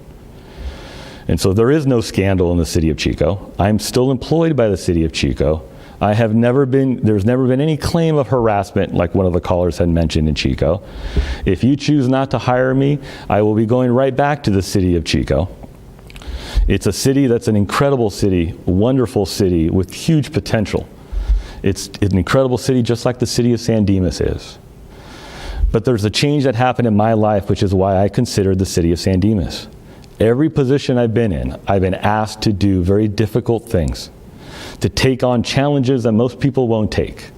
And so there is no scandal in the city of Chico. I'm still employed by the city of Chico. There's never been any claim of harassment like one of the callers had mentioned in Chico. If you choose not to hire me, I will be going right back to the city of Chico. It's a city that's an incredible city, wonderful city with huge potential. It's an incredible city just like the city of San Dimas is. But there's a change that happened in my life, which is why I considered the city of San Dimas. Every position I've been in, I've been asked to do very difficult things, to take on challenges that most people won't take.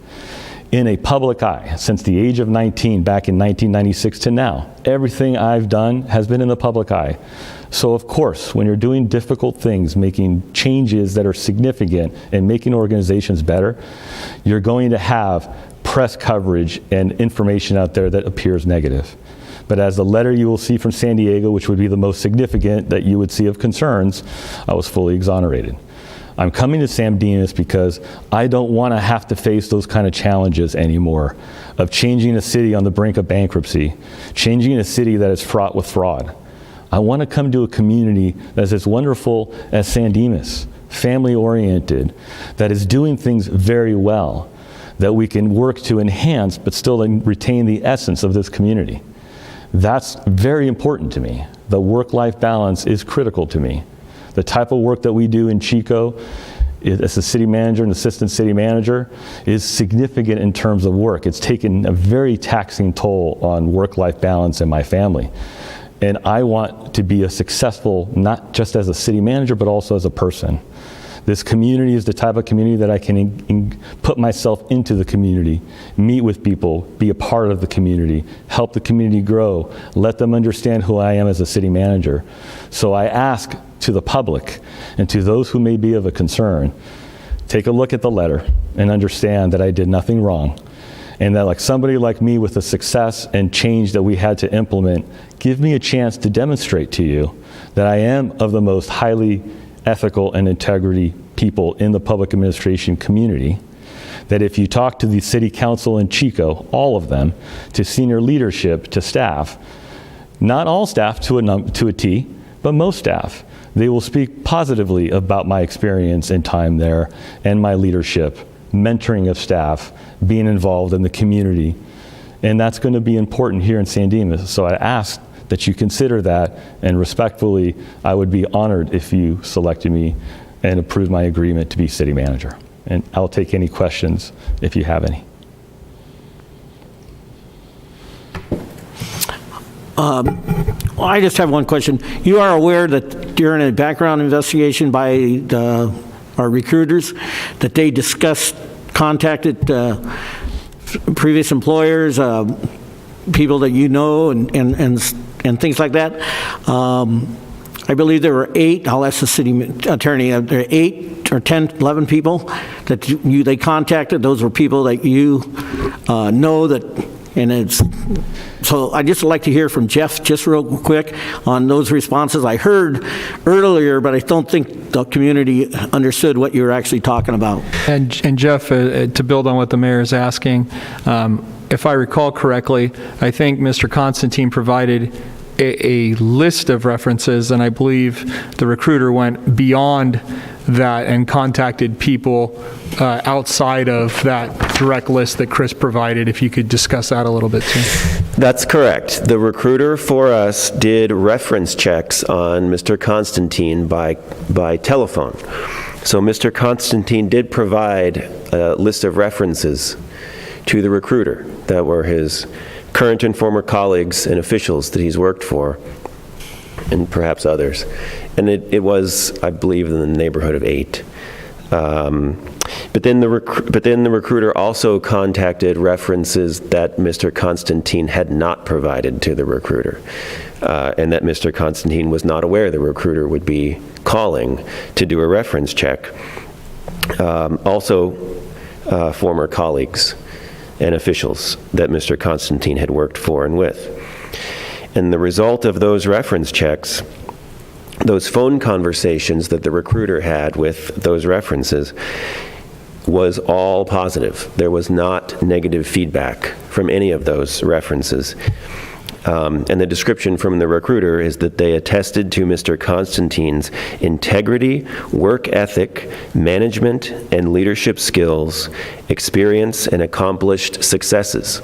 In a public eye, since the age of 19, back in 1996 to now, everything I've done has been in the public eye. So of course, when you're doing difficult things, making changes that are significant and making organizations better, you're going to have press coverage and information out there that appears negative. But as the letter you will see from San Diego, which would be the most significant that you would see of concerns, I was fully exonerated. I'm coming to San Dimas because I don't want to have to face those kind of challenges anymore, of changing a city on the brink of bankruptcy, changing a city that is fraught with fraud. I want to come to a community that's as wonderful as San Dimas, family-oriented, that is doing things very well, that we can work to enhance but still retain the essence of this community. That's very important to me. The work-life balance is critical to me. The type of work that we do in Chico as a city manager and assistant city manager is significant in terms of work. It's taken a very taxing toll on work-life balance in my family. And I want to be a successful, not just as a city manager, but also as a person. This community is the type of community that I can put myself into the community, meet with people, be a part of the community, help the community grow, let them understand who I am as a city manager. So I ask to the public and to those who may be of a concern, take a look at the letter and understand that I did nothing wrong. And that like somebody like me with the success and change that we had to implement, give me a chance to demonstrate to you that I am of the most highly ethical and integrity people in the public administration community. That if you talk to the city council in Chico, all of them, to senior leadership, to staff, not all staff to a T, but most staff, they will speak positively about my experience and time there and my leadership, mentoring of staff, being involved in the community. And that's going to be important here in San Dimas. So I ask that you consider that, and respectfully, I would be honored if you selected me and approved my agreement to be city manager. And I'll take any questions if you have any. Well, I just have one question. You are aware that during a background investigation by our recruiters, that they contacted previous employers, people that you know, and things like that. I believe there were 8, I'll ask the city attorney, there are 8 or 10, 11 people that they contacted. Those were people that you know that. So I'd just like to hear from Jeff just real quick on those responses. I heard earlier, but I don't think the community understood what you were actually talking about. And Jeff, to build on what the mayor is asking, if I recall correctly, I think Mr. Constantine provided a list of references, and I believe the recruiter went beyond that and contacted people outside of that direct list that Chris provided. If you could discuss that a little bit too. That's correct. The recruiter for us did reference checks on Mr. Constantine by telephone. So Mr. Constantine did provide a list of references to the recruiter that were his current and former colleagues and officials that he's worked for, and perhaps others. And it was, I believe, in the neighborhood of 8. But then the recruiter also contacted references that Mr. Constantine had not provided to the recruiter, and that Mr. Constantine was not aware the recruiter would be calling to do a reference check. Also, former colleagues and officials that Mr. Constantine had worked for and with. And the result of those reference checks, those phone conversations that the recruiter had with those references, was all positive. There was not negative feedback from any of those references. And the description from the recruiter is that they attested to Mr. Constantine's integrity, work ethic, management and leadership skills, experience, and accomplished successes.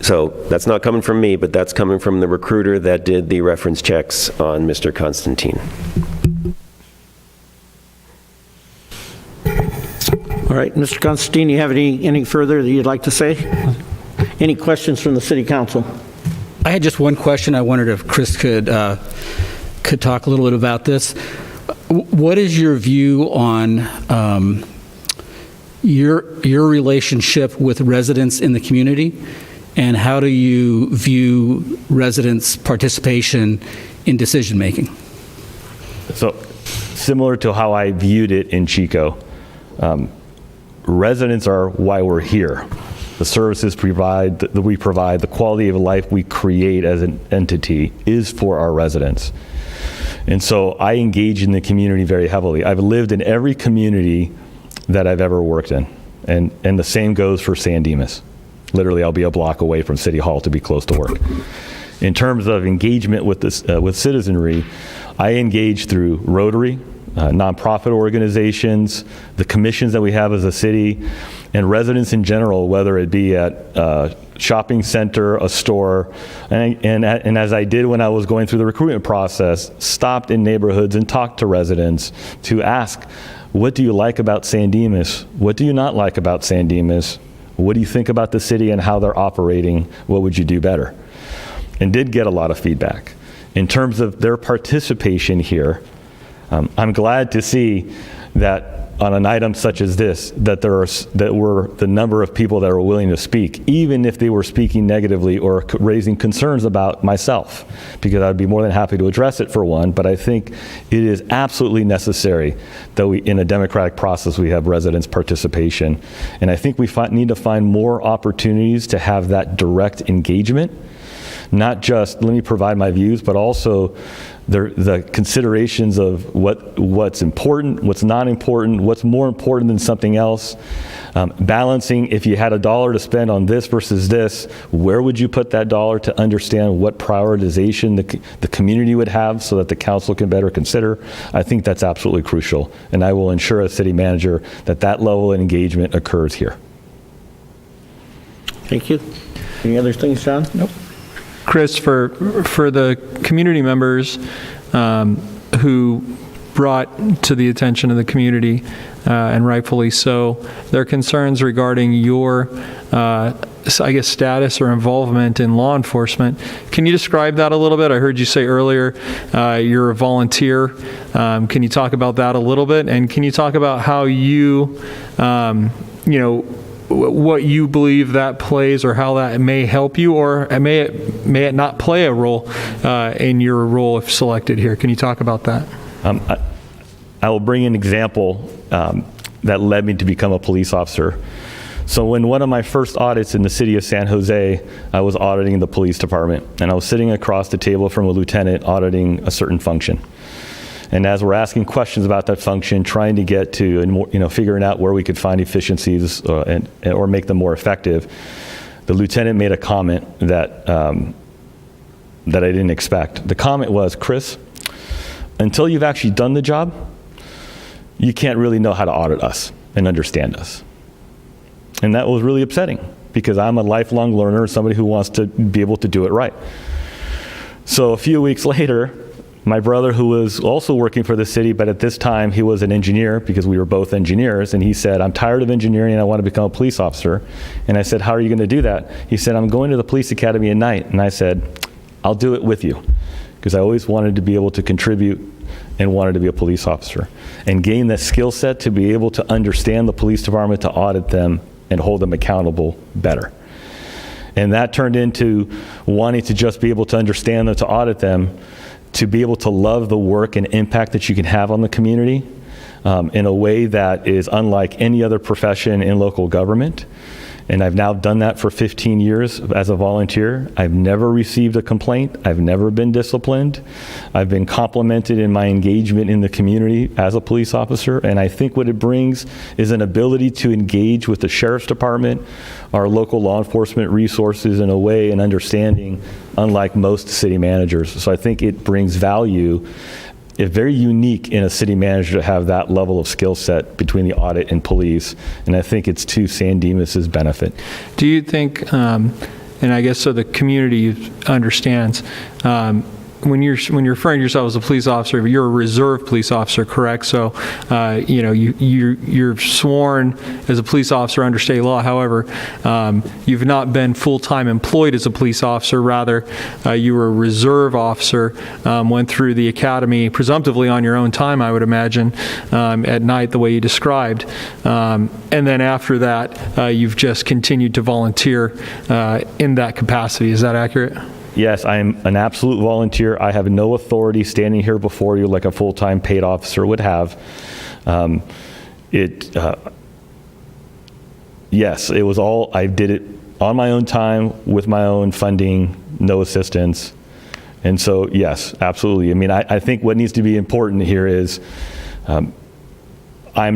So that's not coming from me, but that's coming from the recruiter that did the reference checks on Mr. Constantine. All right, Mr. Constantine, you have any further that you'd like to say? Any questions from the city council? I had just one question. I wondered if Chris could talk a little bit about this. What is your view on your relationship with residents in the community, and how do you view residents' participation in decision making? So, similar to how I viewed it in Chico, residents are why we're here. The services that we provide, the quality of life we create as an entity is for our residents. And so I engage in the community very heavily. I've lived in every community that I've ever worked in. And the same goes for San Dimas. Literally, I'll be a block away from City Hall to be close to work. In terms of engagement with citizenry, I engage through Rotary, nonprofit organizations, the commissions that we have as a city, and residents in general, whether it be at a shopping center, a store, and as I did when I was going through the recruitment process, stopped in neighborhoods and talked to residents to ask, what do you like about San Dimas? What do you not like about San Dimas? What do you think about the city and how they're operating? What would you do better? And did get a lot of feedback. In terms of their participation here, I'm glad to see that on an item such as this, that were the number of people that were willing to speak, even if they were speaking negatively or raising concerns about myself, because I'd be more than happy to address it for one, but I think it is absolutely necessary that in a democratic process, we have residents' participation. And I think we need to find more opportunities to have that direct engagement, not just let me provide my views, but also the considerations of what's important, what's not important, what's more important than something else. Balancing, if you had $1 to spend on this versus this, where would you put that dollar to understand what prioritization the community would have so that the council can better consider? I think that's absolutely crucial, and I will ensure as city manager that that level of engagement occurs here. Thank you. Any other things, John? Nope. Chris, for the community members who brought to the attention of the community, and rightfully so, their concerns regarding your, I guess, status or involvement in law enforcement. Can you describe that a little bit? I heard you say earlier you're a volunteer. Can you talk about that a little bit? And can you talk about how you, what you believe that plays, or how that may help you, or may it not play a role in your role if selected here? Can you talk about that? I will bring an example that led me to become a police officer. So when one of my first audits in the city of San Jose, I was auditing the police department, and I was sitting across the table from a lieutenant auditing a certain function. And as we're asking questions about that function, trying to get to, figuring out where we could find efficiencies or make them more effective, the lieutenant made a comment that I didn't expect. The comment was, Chris, until you've actually done the job, you can't really know how to audit us and understand us. And that was really upsetting, because I'm a lifelong learner, somebody who wants to be able to do it right. So a few weeks later, my brother, who was also working for the city, but at this time he was an engineer, because we were both engineers, and he said, I'm tired of engineering and I want to become a police officer. And I said, how are you going to do that? He said, I'm going to the police academy at night. And I said, I'll do it with you, because I always wanted to be able to contribute and wanted to be a police officer and gain that skill set to be able to understand the police department, to audit them and hold them accountable better. And that turned into wanting to just be able to understand them, to audit them, to be able to love the work and impact that you can have on the community in a way that is unlike any other profession in local government. And I've now done that for 15 years as a volunteer. I've never received a complaint. I've never been disciplined. I've been complimented in my engagement in the community as a police officer. And I think what it brings is an ability to engage with the sheriff's department, our local law enforcement resources in a way and understanding unlike most city managers. So I think it brings value. It's very unique in a city manager to have that level of skill set between the audit and police, and I think it's to San Dimas's benefit. Do you think and I guess so the community understands, when you're referring to yourself as a police officer, you're a reserve police officer, correct? So, you're sworn as a police officer under state law. However, you've not been full-time employed as a police officer. Rather, you were a reserve officer, went through the academy presumptively on your own time, I would imagine, at night, the way you described. And then after that, you've just continued to volunteer in that capacity. Is that accurate? Yes, I am an absolute volunteer. I have no authority standing here before you like a full-time paid officer would have. Yes, it was all, I did it on my own time, with my own funding, no assistance. And so, yes, absolutely. I mean, I think what needs to be important here is I'm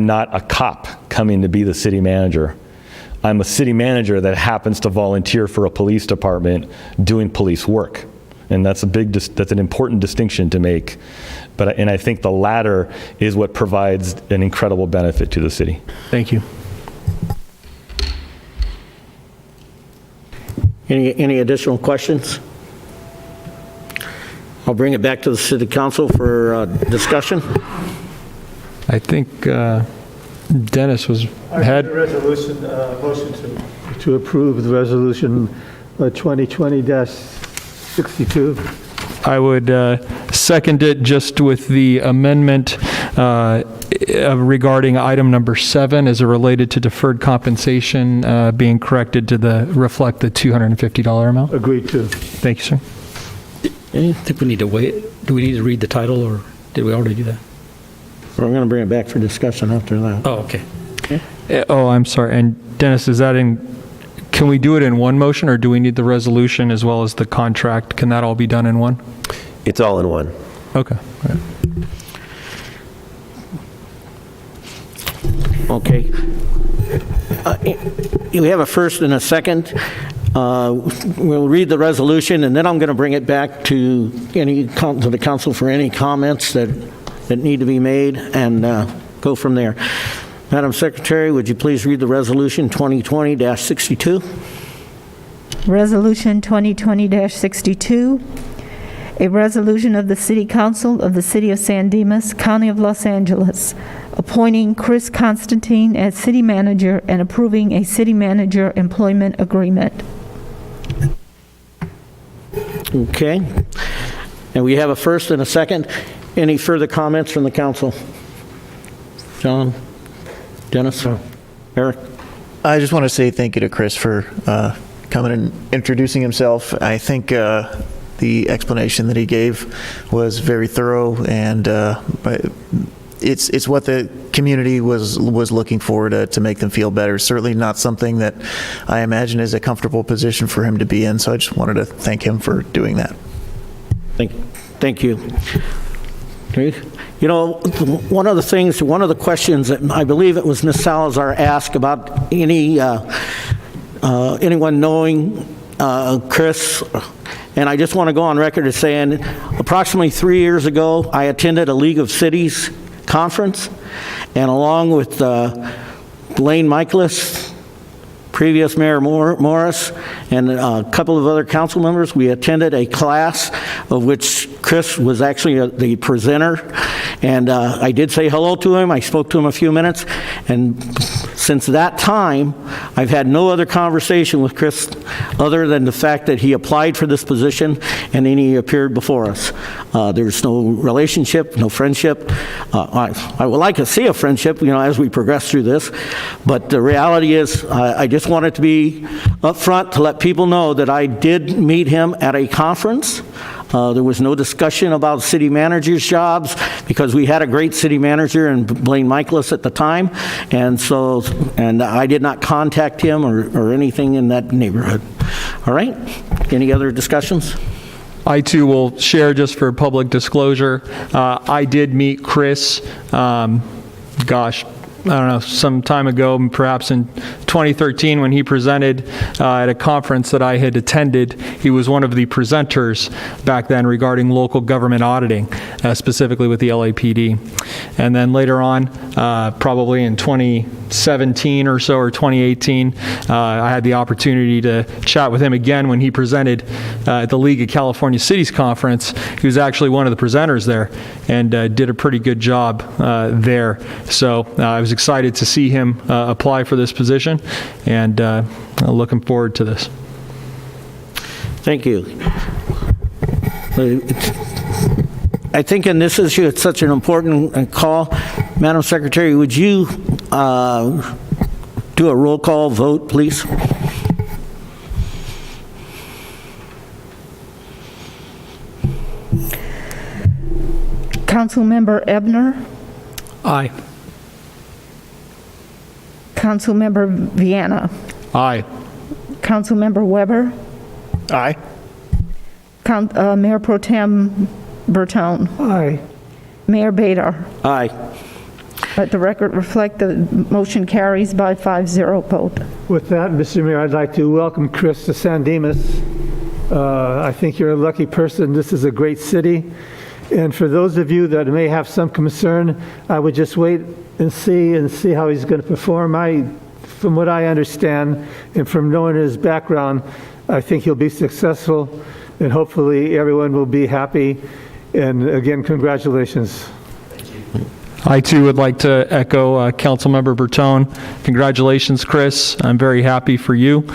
not a cop coming to be the city manager. I'm a city manager that happens to volunteer for a police department doing police work. And that's that's an important distinction to make. And I think the latter is what provides an incredible benefit to the city. Thank you. Any additional questions? I'll bring it back to the city council for discussion. I think Dennis was had a resolution, motion to approve the resolution 2020-62. I would second it, just with the amendment regarding item number 7 as it related to deferred compensation being corrected to reflect the $250 amount. Agreed to. Thank you, sir. I think we need to wait. Do we need to read the title, or did we already do that? We're going to bring it back for discussion after that. Oh, okay. Oh, I'm sorry. And Dennis, is that can we do it in one motion, or do we need the resolution as well as the contract? Can that all be done in one? It's all in one. Okay. All right. Okay. We have a first and a second. We'll read the resolution, and then I'm going to bring it back to the council for any comments that need to be made, and go from there. Madam Secretary, would you please read the resolution 2020-62? Resolution 2020-62, a resolution of the City Council of the City of San Dimas, County of Los Angeles, appointing Chris Constantine as city manager and approving a city manager employment agreement. Okay. And we have a first and a second. Any further comments from the council? John? Dennis? Eric? I just want to say thank you to Chris for coming and introducing himself. I think the explanation that he gave was very thorough, and it's what the community was looking for to make them feel better. Certainly not something that I imagine is a comfortable position for him to be in, so I just wanted to thank him for doing that. Thank you. Okay. You know, one of the questions that I believe it was Ms. Salazar asked about anyone knowing Chris, and I just want to go on record as saying approximately 3 years ago, I attended a League of Cities conference, and along with Blaine Michaelis, previous Mayor Morris, and a couple of other council members, we attended a class of which Chris was actually the presenter, and I did say hello to him. I spoke to him a few minutes, and since that time, I've had no other conversation with Chris other than the fact that he applied for this position and then he appeared before us. There's no relationship, no friendship. I would like to see a friendship, as we progress through this, but the reality is I just wanted to be upfront to let people know that I did meet him at a conference. There was no discussion about city managers' jobs because we had a great city manager in Blaine Michaelis at the time, and I did not contact him or anything in that neighborhood. All right? Any other discussions? I too will share, just for public disclosure. I did meet Chris, I don't know, some time ago, perhaps in 2013, when he presented at a conference that I had attended. He was one of the presenters back then regarding local government auditing, specifically with the LAPD. And then later on, probably in 2016, 2017 or so, or 2018. I had the opportunity to chat with him again when he presented at the League of California Cities Conference. He was actually one of the presenters there and did a pretty good job there. So I was excited to see him apply for this position, and looking forward to this. Thank you. I think in this issue, it's such an important call. Madam Secretary, would you do a roll call vote, please? Councilmember Ebner, Aye. Councilmember Viana, Aye. Councilmember Weber, Aye. Mayor Pro Tem Bertone, Aye. Mayor Badar. Aye. Let the record reflect the motion carries by 5-0 vote. With that, Mr. Mayor, I'd like to welcome Chris to San Dimas. I think you're a lucky person. This is a great city. And for those of you that may have some concern, I would just wait and see how he's going to perform. From what I understand and from knowing his background, I think he'll be successful, and hopefully everyone will be happy. And again, congratulations. I too would like to echo Councilmember Bertone. Congratulations, Chris. I'm very happy for you.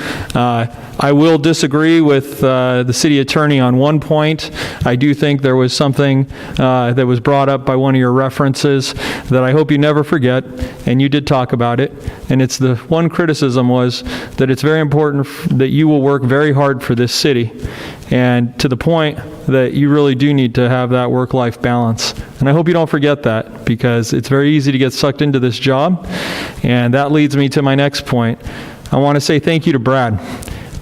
I will disagree with the city attorney on one point. I do think there was something that was brought up by one of your references that I hope you never forget, and you did talk about it. And it's the one criticism was that it's very important that you will work very hard for this city, and to the point that you really do need to have that work-life balance. And I hope you don't forget that, because it's very easy to get sucked into this job. And that leads me to my next point. I want to say thank you to Brad.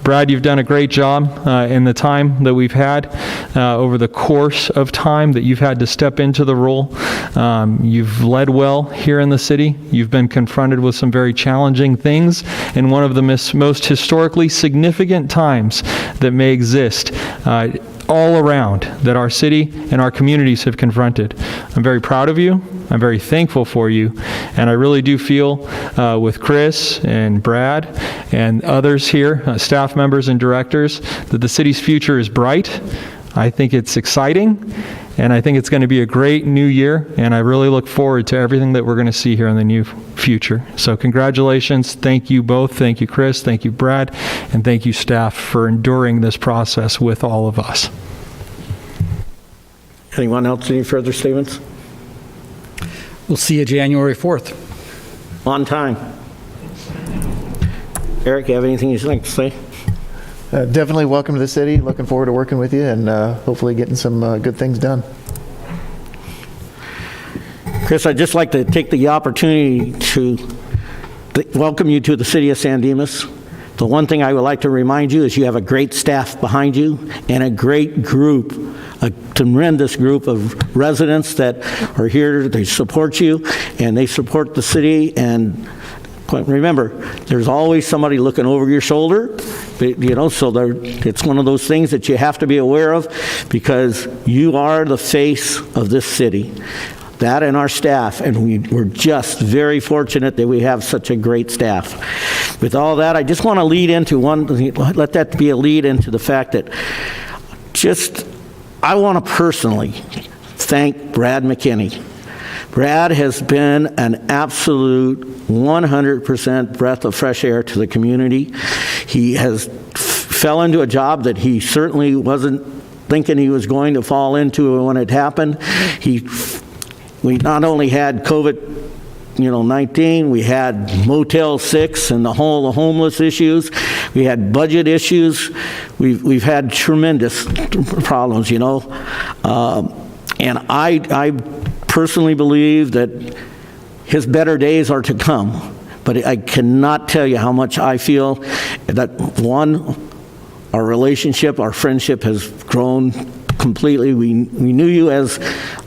Brad, you've done a great job in the time that we've had, over the course of time that you've had to step into the role. You've led well here in the city. You've been confronted with some very challenging things in one of the most historically significant times that may exist all around, that our city and our communities have confronted. I'm very proud of you. I'm very thankful for you. And I really do feel with Chris and Brad and others here, staff members and directors, that the city's future is bright. I think it's exciting, and I think it's going to be a great new year, and I really look forward to everything that we're going to see here in the new future. So congratulations. Thank you both. Thank you, Chris. Thank you, Brad. And thank you, staff, for enduring this process with all of us. Anyone else, any further statements? We'll see you January 4th. On time. Eric, you have anything you'd like to say? Definitely welcome to the city. Looking forward to working with you and hopefully getting some good things done. Chris, I'd just like to take the opportunity to welcome you to the city of San Dimas. The one thing I would like to remind you is you have a great staff behind you and a great group, a tremendous group of residents that are here. They support you and they support the city. And remember, there's always somebody looking over your shoulder, so it's one of those things that you have to be aware of, because you are the face of this city. That and our staff, and we're just very fortunate that we have such a great staff. With all that, I just want to let that be a lead into the fact that I want to personally thank Brad McKinney. Brad has been an absolute 100% breath of fresh air to the community. He fell into a job that he certainly wasn't thinking he was going to fall into when it happened. We not only had COVID-19, we had Motel 6 and the whole homeless issues. We had budget issues. We've had tremendous problems, and I personally believe that his better days are to come. But I cannot tell you how much I feel that, one, our relationship, our friendship has grown completely. We knew you as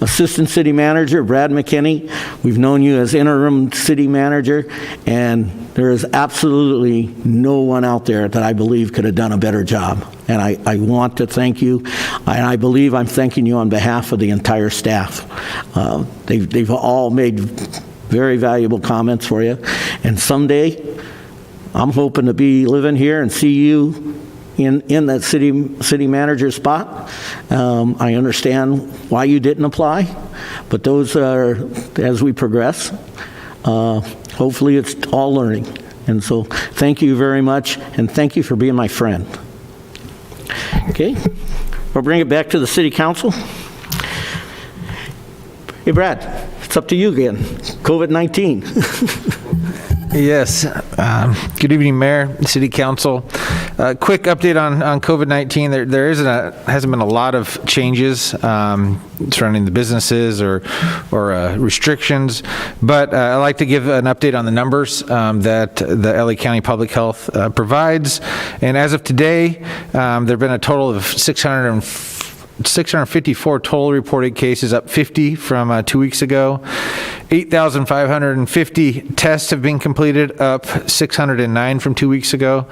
Assistant City Manager, Brad McKinney. We've known you as Interim City Manager, and there is absolutely no one out there that I believe could have done a better job. And I want to thank you, and I believe I'm thanking you on behalf of the entire staff. They've all made very valuable comments for you, And someday, I'm hoping to be living here and see you in that city manager spot. I understand why you didn't apply, but those are, as we progress, hopefully it's all learning. And so thank you very much, and thank you for being my friend. Okay, we'll bring it back to the city council. Hey, Brad, it's up to you again. COVID-19. Yes. Good evening, Mayor, City Council. Quick update on COVID-19. There hasn't been a lot of changes surrounding the businesses or restrictions, but I'd like to give an update on the numbers that the LA County Public Health provides. And as of today, there have been a total of 654 total reported cases, up 50 from 2 weeks ago. 8,550 tests have been completed, up 609 from 2 weeks ago.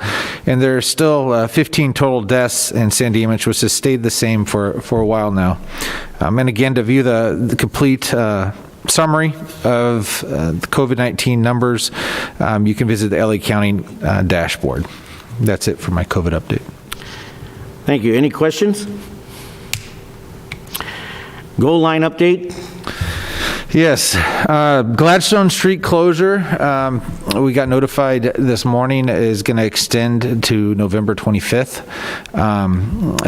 And there are still 15 total deaths in San Dimas, which has stayed the same for a while now. And again, to view the complete summary of the COVID-19 numbers, you can visit the LA County dashboard. That's it for my COVID update. Thank you. Any questions? Goal line update. Yes, Gladstone Street closure, we got notified this morning, is going to extend to November 25th.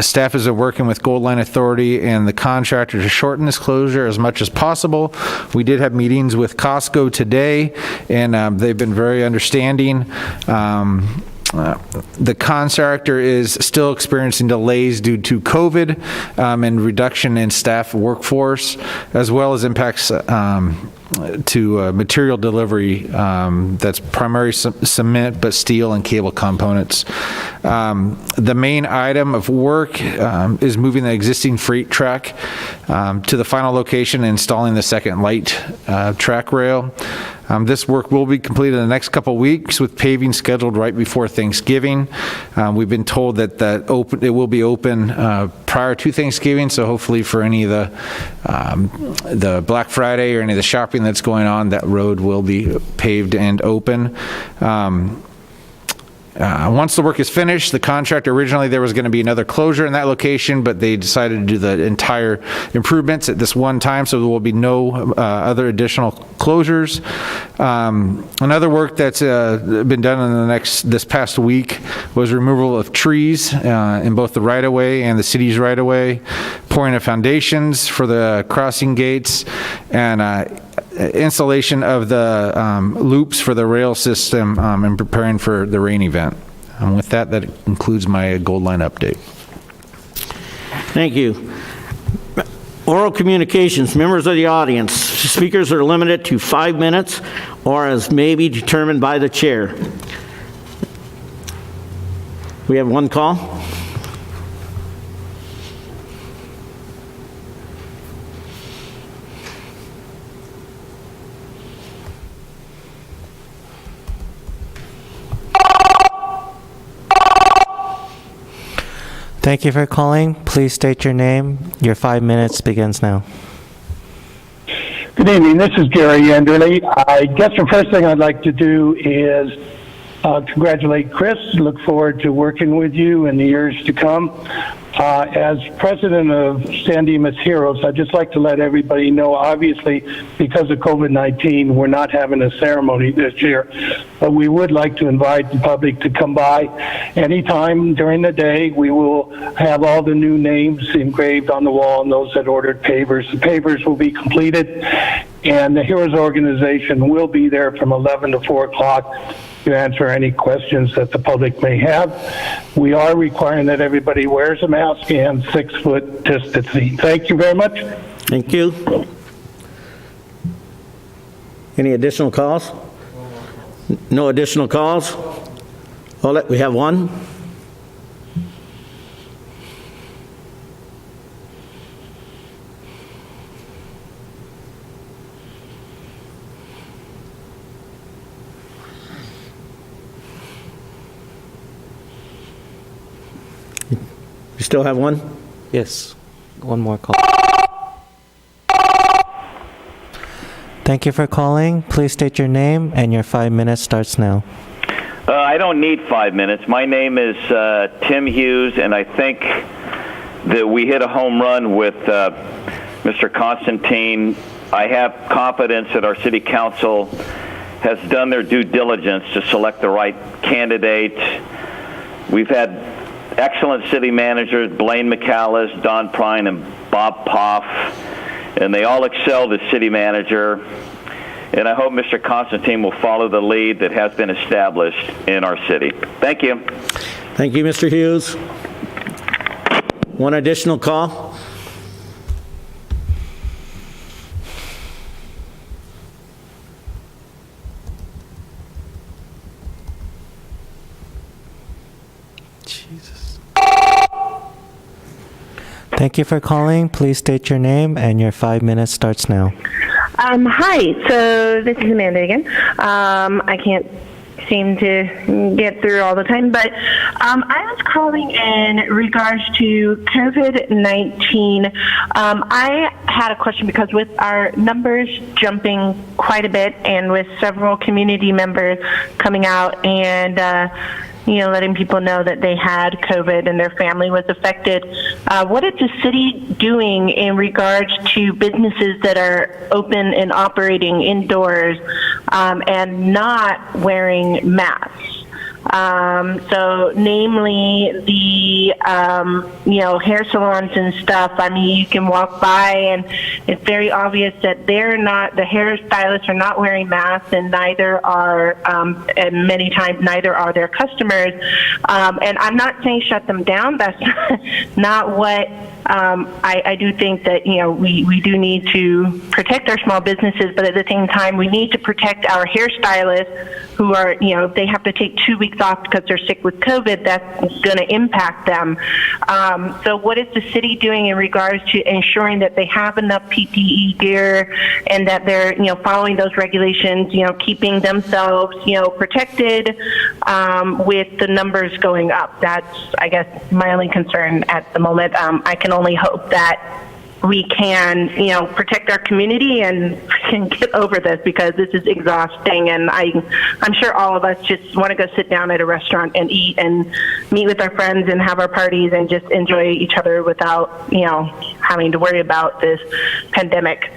Staff is working with Gold Line Authority and the contractor to shorten this closure as much as possible. We did have meetings with Costco today, and they've been very understanding. The contractor is still experiencing delays due to COVID and reduction in staff workforce, as well as impacts to material delivery that's primarily cement, but steel and cable components. The main item of work is moving the existing freight track to the final location and installing the second light track rail. This work will be completed in the next couple weeks, with paving scheduled right before Thanksgiving. We've been told that it will be open prior to Thanksgiving, so hopefully for any of the Black Friday or any of the shopping that's going on, that road will be paved and open. Once the work is finished, the contractor, originally there was going to be another closure in that location, but they decided to do the entire improvements at this one time, so there will be no other additional closures. Another work that's been done in this past week was removal of trees in both the right-of-way and the city's right-of-way, pouring of foundations for the crossing gates, and installation of the loops for the rail system and preparing for the rain event. And with that concludes my Gold Line update. Thank you. Oral communications, members of the audience. Speakers are limited to 5 minutes or as may be determined by the chair. We have one call. Thank you for calling. Please state your name. Your 5 minutes begins now. Good evening. This is Gary Enderle. I guess the first thing I'd like to do is congratulate Chris. Look forward to working with you in the years to come. As president of San Dimas Heroes, I'd just like to let everybody know, obviously, because of COVID-19, we're not having a ceremony this year, but we would like to invite the public to come by anytime during the day. We will have all the new names engraved on the wall and those that ordered pavers. The pavers will be completed, and the Heroes organization will be there from 11 to 4 o'clock to answer any questions that the public may have. We are requiring that everybody wears a mask and 6-foot distancing. Thank you very much. Thank you. Any additional calls? No additional calls? We have one. You still have one? Yes, one more call. Thank you for calling. Please state your name, and your 5 minutes starts now. I don't need 5 minutes. My name is Tim Hughes, and I think that we hit a home run with Mr. Constantine. I have confidence that our city council has done their due diligence to select the right candidate. We've had excellent city managers, Blaine McAllis, Don Prine, and Bob Poff, and they all excelled as city manager. And I hope Mr. Constantine will follow the lead that has been established in our city. Thank you. Thank you, Mr. Hughes. One additional call. Thank you for calling. Please state your name, and your 5 minutes starts now. Hi, so this is Amanda again. I can't seem to get through all the time, but I was calling in regards to COVID-19. I had a question because with our numbers jumping quite a bit and with several community members coming out and letting people know that they had COVID and their family was affected. What is the city doing in regards to businesses that are open and operating indoors and not wearing masks? So namely the, hair salons and stuff. I mean, you can walk by and it's very obvious that the hairstylists are not wearing masks and neither are, and many times neither are their customers. And I'm not saying shut them down. That's not what, I do think that, we do need to protect our small businesses, but at the same time, we need to protect our hairstylists who are, if they have to take 2 weeks off because they're sick with COVID, that's going to impact them. So what is the city doing in regards to ensuring that they have enough PPE gear and that they're, following those regulations, keeping themselves, protected with the numbers going up? That's, I guess, my only concern at the moment. I can only hope that we can, protect our community and can get over this because this is exhausting. And I'm sure all of us just want to go sit down at a restaurant and eat and meet with our friends and have our parties and just enjoy each other without, having to worry about this pandemic.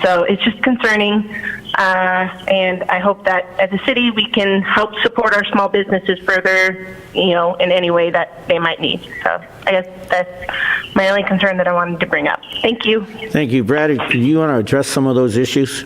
So it's just concerning. And I hope that as a city, we can help support our small businesses further, in any way that they might need. So I guess that's my only concern that I wanted to bring up. Thank you. Thank you. Brad, do you want to address some of those issues?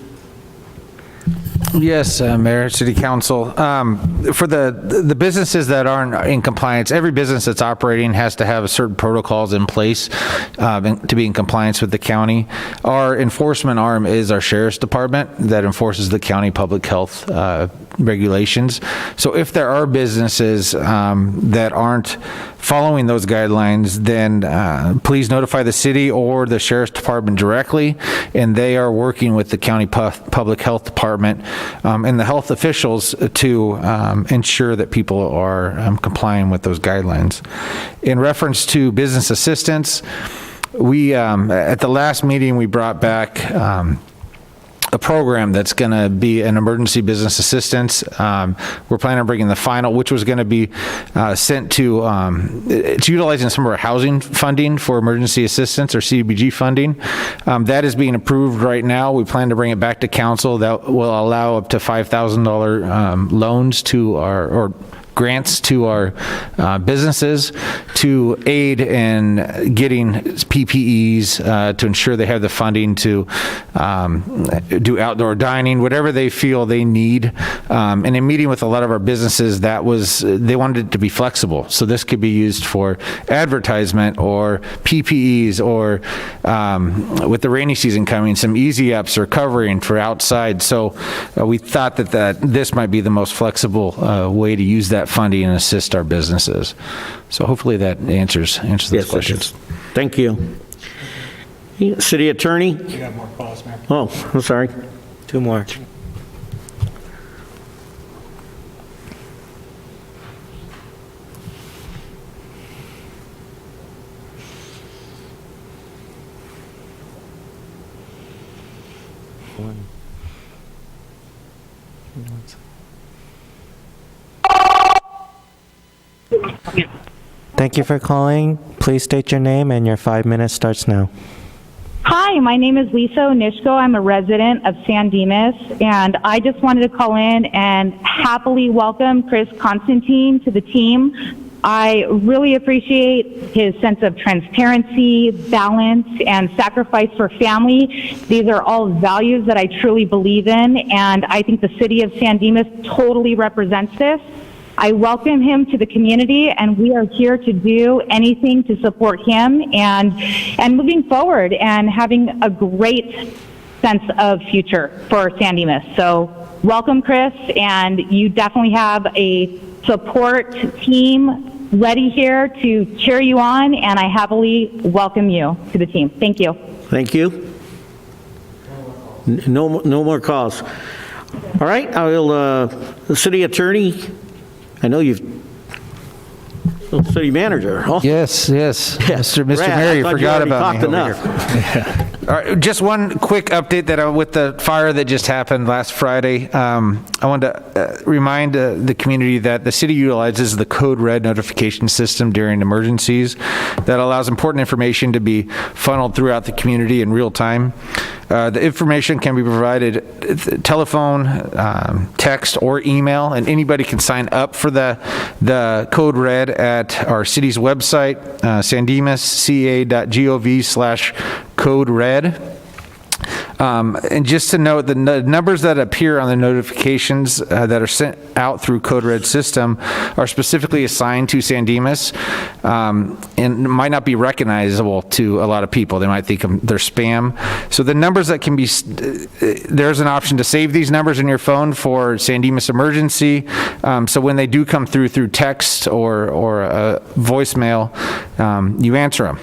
Yes, Mayor, City Council. For the businesses that aren't in compliance, every business that's operating has to have certain protocols in place to be in compliance with the county. Our enforcement arm is our Sheriff's Department that enforces the county public health regulations. So if there are businesses that aren't following those guidelines, then please notify the city or the Sheriff's Department directly, and they are working with the county public health department and the health officials to ensure that people are complying with those guidelines. In reference to business assistance, we at the last meeting we brought back a program that's going to be an emergency business assistance. We're planning on bringing the final, which was going to be sent to, it's utilizing some of our housing funding for emergency assistance or CDBG funding. That is being approved right now. We plan to bring it back to council. That will allow up to $5,000 loans to or grants to our businesses to aid in getting PPEs to ensure they have the funding to do outdoor dining, whatever they feel they need. And in meeting with a lot of our businesses, they wanted it to be flexible. So this could be used for advertisement or PPEs or with the rainy season coming, some easy ups or covering for outside. So we thought that this might be the most flexible way to use that funding and assist our businesses. So hopefully that answers those questions. Thank you. City Attorney? You got more calls, Mayor. Oh, I'm sorry. 2 more. Thank you for calling. Please state your name, and your 5 minutes starts now. Hi, my name is Lisa Onishko. I'm a resident of San Dimas, and I just wanted to call in and happily welcome Chris Constantine to the team. I really appreciate his sense of transparency, balance, and sacrifice for family. These are all values that I truly believe in, and I think the city of San Dimas totally represents this. I welcome him to the community, and we are here to do anything to support him and moving forward and having a great sense of future for San Dimas. So welcome, Chris, and you definitely have a support team ready here to cheer you on, and I happily welcome you to the team. Thank you. Thank you. No more calls. All right, I will, the city attorney, I know you've, city manager. Oh. Yes. Mr. Brad, Mayor, you I thought forgot already about me. talked over enough. here. All right, just one quick update that with the fire that just happened last Friday. I wanted to remind the community that the city utilizes the Code Red notification system during emergencies that allows important information to be funneled throughout the community in real time. The information can be provided telephone, text, or email, and anybody can sign up for the Code Red at our city's website, sandimasca.gov/Code Red. And just to note, the numbers that appear on the notifications that are sent out through Code Red system are specifically assigned to San Dimas and might not be recognizable to a lot of people. They might think they're spam. So the numbers that can be, there's an option to save these numbers in your phone for San Dimas emergency. So when they do come through text or voicemail, you answer them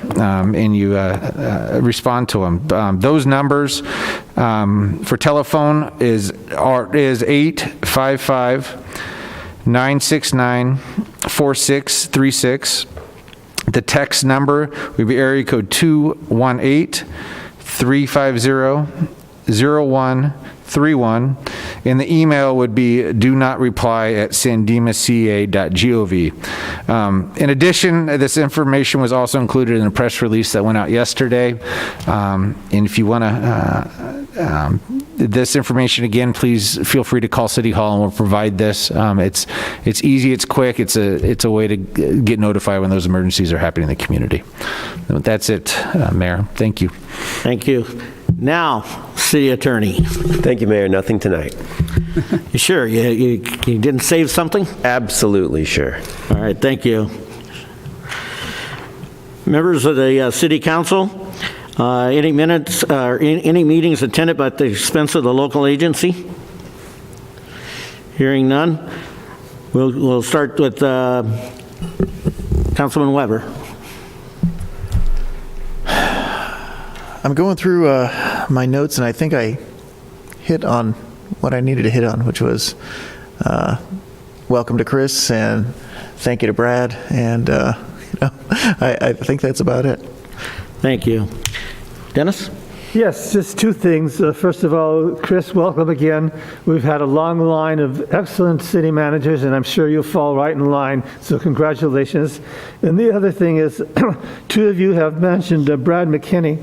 and you respond to them. Those numbers for telephone is 855-969-4636. The text number would be area code 218-350-0131. And the email would be do-not-reply@sandimasca.gov. In addition, this information was also included in a press release that went out yesterday. And if you want to, this information again, please feel free to call City Hall and we'll provide this. It's easy, it's quick, it's a way to get notified when those emergencies are happening in the community. That's it, Mayor. Thank you. Thank you. Now, City Attorney. Thank you, Mayor. Nothing tonight. You sure? You didn't save something? Absolutely sure. All right, thank you. Members of the City Council, any minutes or any meetings attended by the expense of the local agency? Hearing none, we'll start with Councilman Weber. I'm going through my notes, and I think I hit on what I needed to hit on, which was welcome to Chris and thank you to Brad, and I think that's about it. Thank you. Dennis? Yes, just two things. First of all, Chris, welcome again. We've had a long line of excellent city managers, and I'm sure you'll fall right in line, so congratulations. And the other thing is, two of you have mentioned Brad McKinney.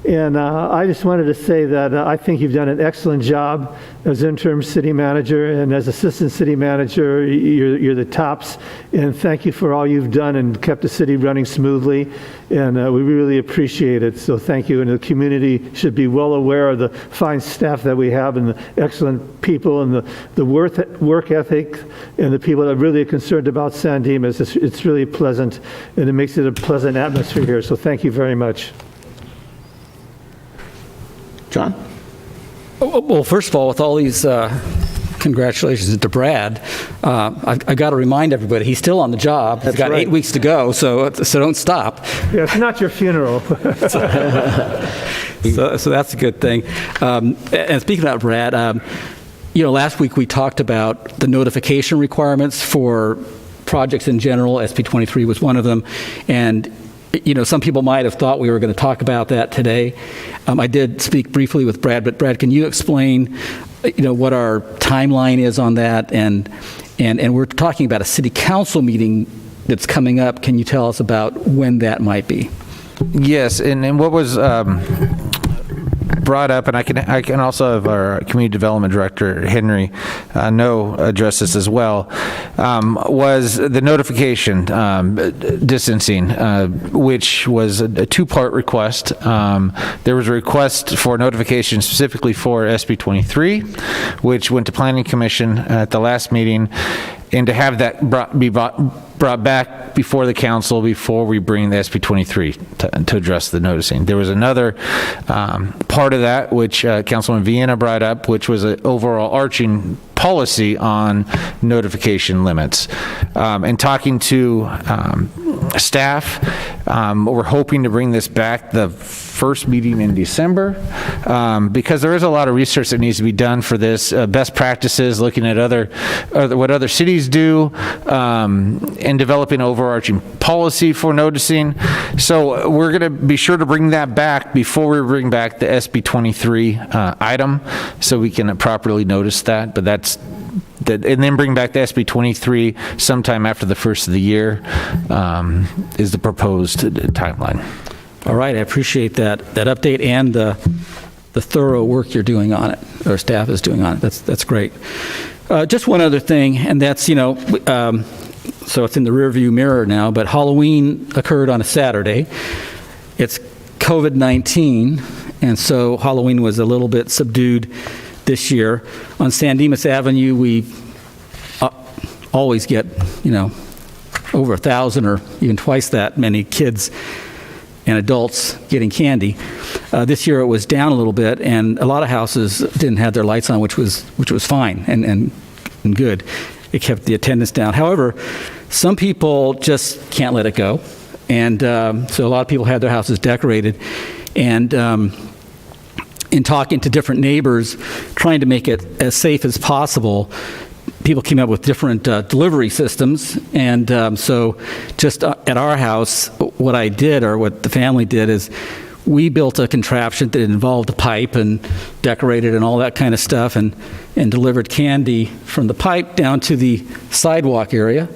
And I just wanted to say that I think you've done an excellent job as interim city manager, and as assistant city manager, you're the tops. And thank you for all you've done and kept the city running smoothly. And we really appreciate it. So thank you. And the community should be well aware of the fine staff that we have and the excellent people and the work ethic and the people that are really concerned about San Dimas. It's really pleasant, and it makes it a pleasant atmosphere here. So thank you very much. John? Well, first of all, with all these congratulations to Brad, I've got to remind everybody, he's still on the job. He's got 8 weeks to go, so don't stop. Yeah, it's not your funeral. So that's a good thing. And speaking about Brad, last week we talked about the notification requirements for projects in general. SB 23 was one of them. And some people might have thought we were going to talk about that today. I did speak briefly with Brad, but Brad, can you explain what our timeline is on that, and we're talking about a city council meeting that's coming up. Can you tell us about when that might be? Yes, and what was brought up, and I can also have our community development director Henry address this as well, was the notification distancing, which was a two-part request. There was a request for notification specifically for SB 23, which went to Planning Commission at the last meeting, and to have that brought back before the council before we bring the SB 23 to address the noticing. There was another part of that which Councilman Vienna brought up, which was an overall arching policy on notification limits. And talking to staff, we're hoping to bring this back the first meeting in December, because there is a lot of research that needs to be done for this, best practices, looking at what other cities do, and developing overarching policy for noticing. So we're going to be sure to bring that back before we bring back the SB 23 item, so we can properly notice that. But and then bring back the SB 23 sometime after the first of the year is the proposed timeline. All right, I appreciate that update and the thorough work you're doing on it, or staff is doing on it. That's great. Just one other thing, and that's, so it's in the rearview mirror now, but Halloween occurred on a Saturday. It's COVID-19, and so Halloween was a little bit subdued this year. On San Dimas Avenue, we always get, over 1,000 or even twice that many kids and adults getting candy. This year it was down a little bit, and a lot of houses didn't have their lights on, which was fine and good. It kept the attendance down. However, some people just can't let it go, and so a lot of people had their houses decorated. And in talking to different neighbors, trying to make it as safe as possible, people came up with different delivery systems. And so just at our house, what I did, or what the family did, is we built a contraption that involved a pipe and decorated and all that kind of stuff, and delivered candy from the pipe down to the sidewalk area.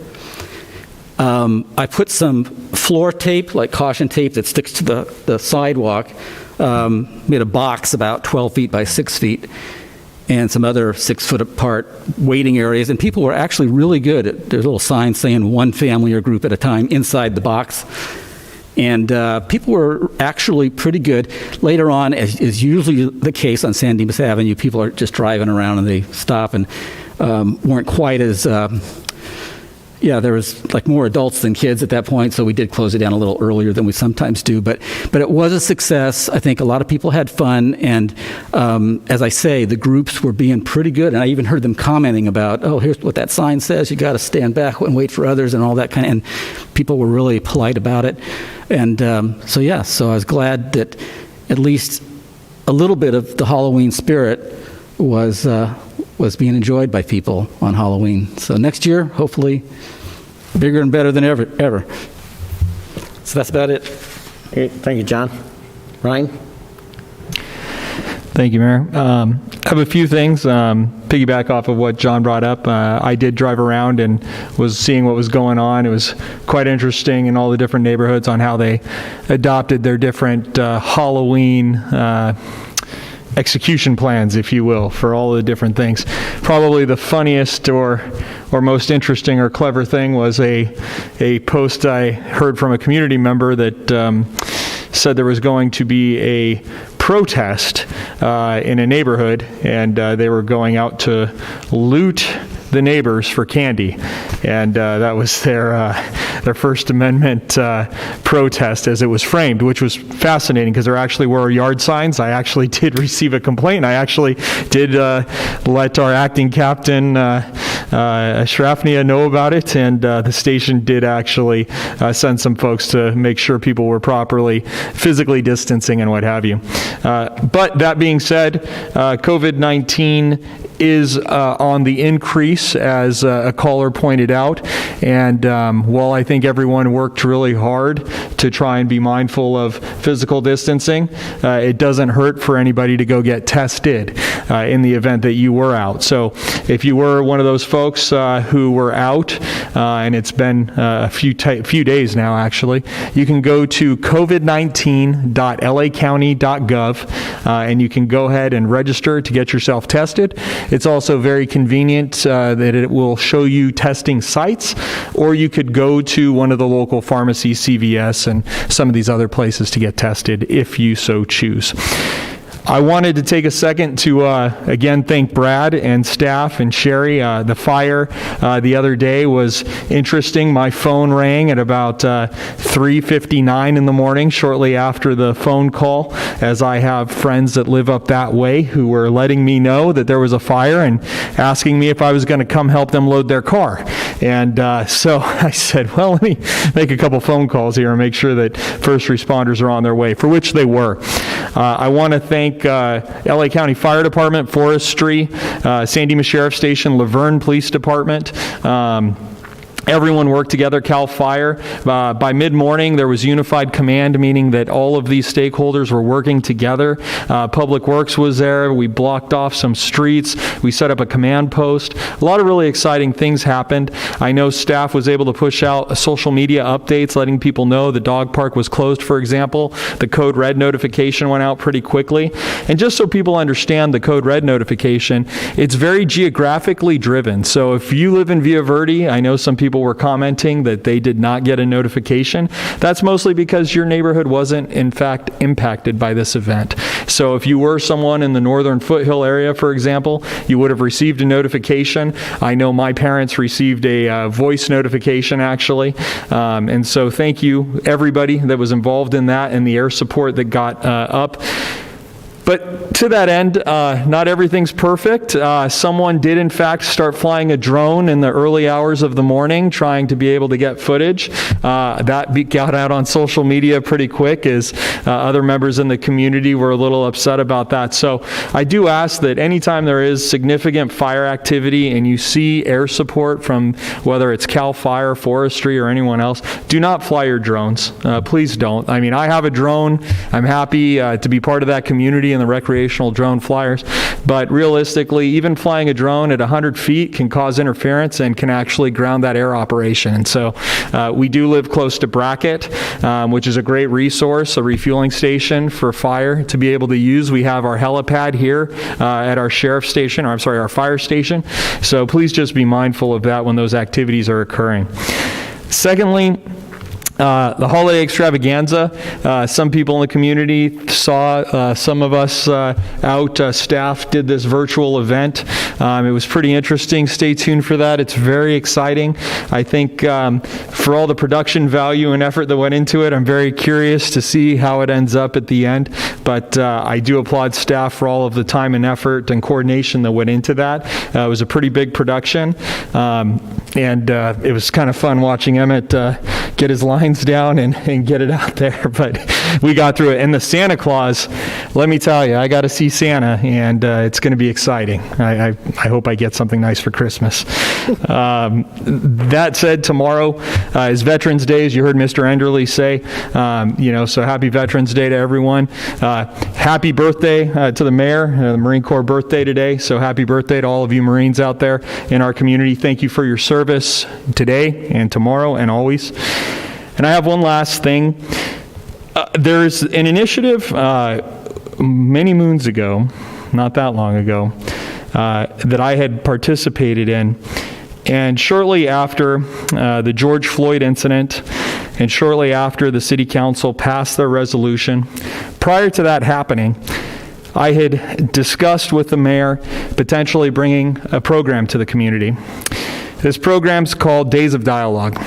I put some floor tape, like caution tape that sticks to the sidewalk, made a box about 12 feet by 6 feet, and some other 6 foot apart waiting areas. And people were actually really good. There's a little sign saying one family or group at a time inside the box. And people were actually pretty good. Later on, as is usually the case on San Dimas Avenue, people are just driving around and they stop and weren't quite as, there was like more adults than kids at that point, so we did close it down a little earlier than we sometimes do. But it was a success. I think a lot of people had fun, and as I say, the groups were being pretty good. And I even heard them commenting about, oh, here's what that sign says, you got to stand back and wait for others and all that kind of, and people were really polite about it. And so I was glad that at least a little bit of the Halloween spirit was being enjoyed by people on Halloween. So next year, hopefully, bigger and better than ever. So that's about it. Okay, thank you, John. Ryan? Thank you, Mayor. I have a few things, piggyback off of what John brought up. I did drive around and was seeing what was going on. It was quite interesting in all the different neighborhoods on how they adopted their different Halloween execution plans, if you will, for all the different things. Probably the funniest or most interesting or clever thing was a post I heard from a community member that said there was going to be a protest in a neighborhood, and they were going out to loot the neighbors for candy, and that was their First Amendment protest as it was framed, which was fascinating because there actually were yard signs. I actually did receive a complaint. I actually did let our acting captain Shrafnia know about it, and the station did actually send some folks to make sure people were properly physically distancing and what have you. But that being said, COVID-19 is on the increase, as a caller pointed out. And while I think everyone worked really hard to try and be mindful of physical distancing, it doesn't hurt for anybody to go get tested in the event that you were out. So if you were one of those folks who were out, and it's been a few days now actually, you can go to covid19.lacounty.gov and you can go ahead and register to get yourself tested. It's also very convenient that it will show you testing sites, or you could go to one of the local pharmacies, CVS, and some of these other places to get tested if you so choose. I wanted to take a second to, again, thank Brad and staff and Sherry. The fire the other day was interesting. My phone rang at about 3:59 in the morning, shortly after the phone call, as I have friends that live up that way who were letting me know that there was a fire and asking me if I was going to come help them load their car. And so I said, well, let me make a couple phone calls here and make sure that first responders are on their way, for which they were. I want to thank LA County Fire Department, Forestry, San Dimas Sheriff Station, Laverne Police Department. Everyone worked together, CAL FIRE. By mid-morning, there was unified command, meaning that all of these stakeholders were working together. Public Works was there. We blocked off some streets. We set up a command post. A lot of really exciting things happened. I know staff was able to push out social media updates, letting people know the dog park was closed, for example. The code red notification went out pretty quickly. And just so people understand the code red notification, it's very geographically driven. So if you live in Villa Verde, I know some people were commenting that they did not get a notification. That's mostly because your neighborhood wasn't, in fact, impacted by this event. So if you were someone in the northern foothill area, for example, you would have received a notification. I know my parents received a voice notification, actually. And so thank you, everybody that was involved in that and the air support that got up. But to that end, not everything's perfect. Someone did, in fact, start flying a drone in the early hours of the morning, trying to be able to get footage. That got out on social media pretty quick, as other members in the community were a little upset about that. So I do ask that anytime there is significant fire activity and you see air support from whether it's CAL FIRE, Forestry, or anyone else, do not fly your drones. Please don't. I mean, I have a drone. I'm happy to be part of that community and the recreational drone flyers, but realistically, even flying a drone at 100 feet can cause interference and can actually ground that air operation. And so we do live close to Brackett, which is a great resource, a refueling station for fire to be able to use. We have our helipad here at our sheriff station, or I'm sorry, our fire station. So please just be mindful of that when those activities are occurring. Secondly, the holiday extravaganza. Some people in the community saw some of us out. Staff did this virtual event. It was pretty interesting. Stay tuned for that. It's very exciting. I think for all the production value and effort that went into it, I'm very curious to see how it ends up at the end. But I do applaud staff for all of the time and effort and coordination that went into that. It was a pretty big production. And it was kind of fun watching Emmett get his lines down and get it out there, but we got through it. And the Santa Claus, let me tell you, I got to see Santa, and it's going to be exciting. I hope I get something nice for Christmas. That said, tomorrow is Veterans Day, as you heard Mr. Enderle say. So happy Veterans Day to everyone. Happy birthday to the mayor, the Marine Corps birthday today. So happy birthday to all of you Marines out there in our community. Thank you for your service today and tomorrow and always. And I have one last thing. There's an initiative many moons ago, not that long ago, that I had participated in. And shortly after the George Floyd incident, and shortly after the City Council passed their resolution, prior to that happening, I had discussed with the mayor potentially bringing a program to the community. This program's called Days of Dialogue.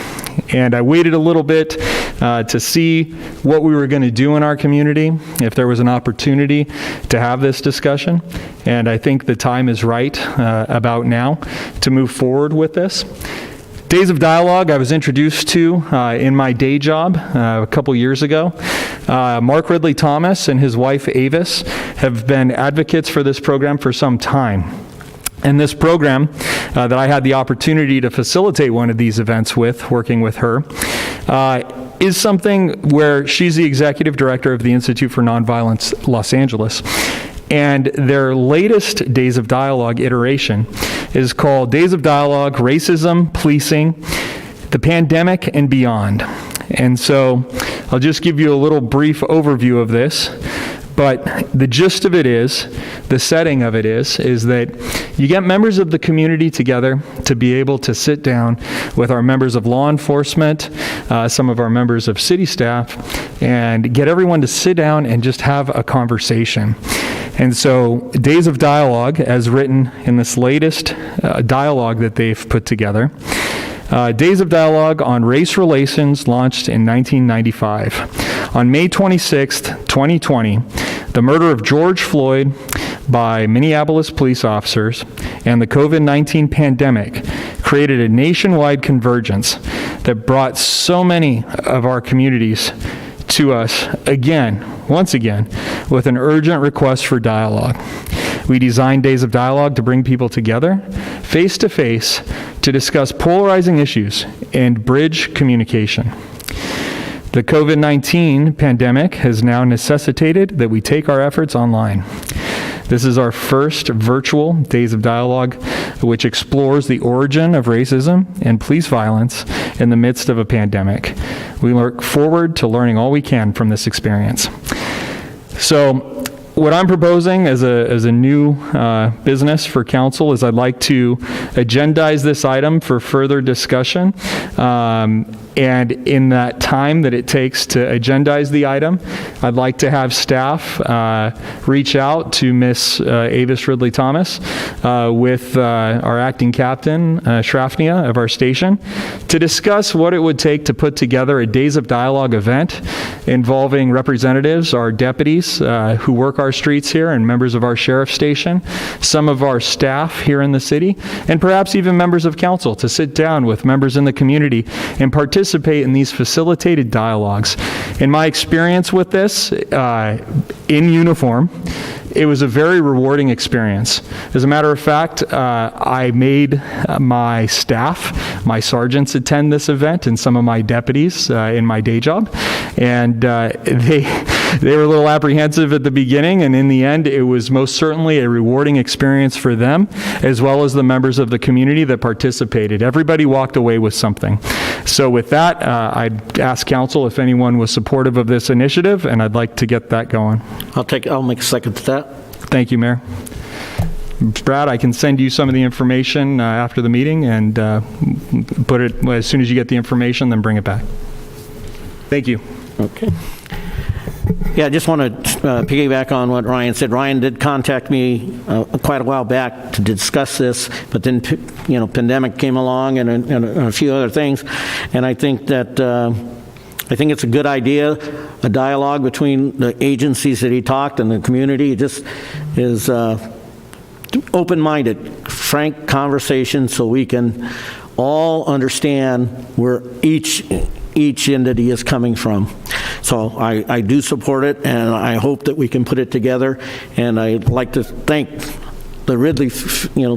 And I waited a little bit to see what we were going to do in our community, if there was an opportunity to have this discussion. And I think the time is right about now to move forward with this. Days of Dialogue I was introduced to in my day job a couple years ago. Mark Ridley Thomas and his wife Avis have been advocates for this program for some time. And this program that I had the opportunity to facilitate one of these events with, working with her, is something where she's the executive director of the Institute for Nonviolence Los Angeles. And their latest Days of Dialogue iteration is called Days of Dialogue, Racism, Policing, the Pandemic, and Beyond. And so I'll just give you a little brief overview of this. But the gist of it is, the setting of it is that you get members of the community together to be able to sit down with our members of law enforcement, some of our members of city staff, and get everyone to sit down and just have a conversation. And so Days of Dialogue, as written in this latest dialogue that they've put together, Days of Dialogue on Race Relations launched in 1995. On May 26th, 2020, the murder of George Floyd by Minneapolis police officers and the COVID-19 pandemic created a nationwide convergence that brought so many of our communities to us once again, with an urgent request for dialogue. We designed Days of Dialogue to bring people together, face to face, to discuss polarizing issues and bridge communication. The COVID-19 pandemic has now necessitated that we take our efforts online. This is our first virtual Days of Dialogue, which explores the origin of racism and police violence in the midst of a pandemic. We look forward to learning all we can from this experience. So, what I'm proposing as a new business for council is I'd like to agendize this item for further discussion. And in that time that it takes to agendize the item, I'd like to have staff reach out to Miss Avis Ridley-Thomas with our acting captain, Shrafnia, of our station, to discuss what it would take to put together a Days of Dialogue event involving representatives, our deputies who work our streets here, and members of our sheriff's station, some of our staff here in the city, and perhaps even members of council to sit down with members in the community and participate in these facilitated dialogues. In my experience with this, in uniform, it was a very rewarding experience. As a matter of fact, I made my staff, my sergeants, attend this event and some of my deputies in my day job. And they were a little apprehensive at the beginning, and in the end, it was most certainly a rewarding experience for them, as well as the members of the community that participated. Everybody walked away with something. So with that, I'd ask council if anyone was supportive of this initiative, and I'd like to get that going. I'll make a second to that. Thank you, Mayor. Brad, I can send you some of the information after the meeting and put it, as soon as you get the information, then bring it back. Thank you. Okay. Yeah, I just want to piggyback on what Ryan said. Ryan did contact me quite a while back to discuss this, but then, pandemic came along and a few other things, and I think that I think it's a good idea, a dialogue between the agencies that he talked and the community. It just is open-minded, frank conversation so we can all understand where each entity is coming from. So I do support it, and I hope that we can put it together. And I'd like to thank the Ridley,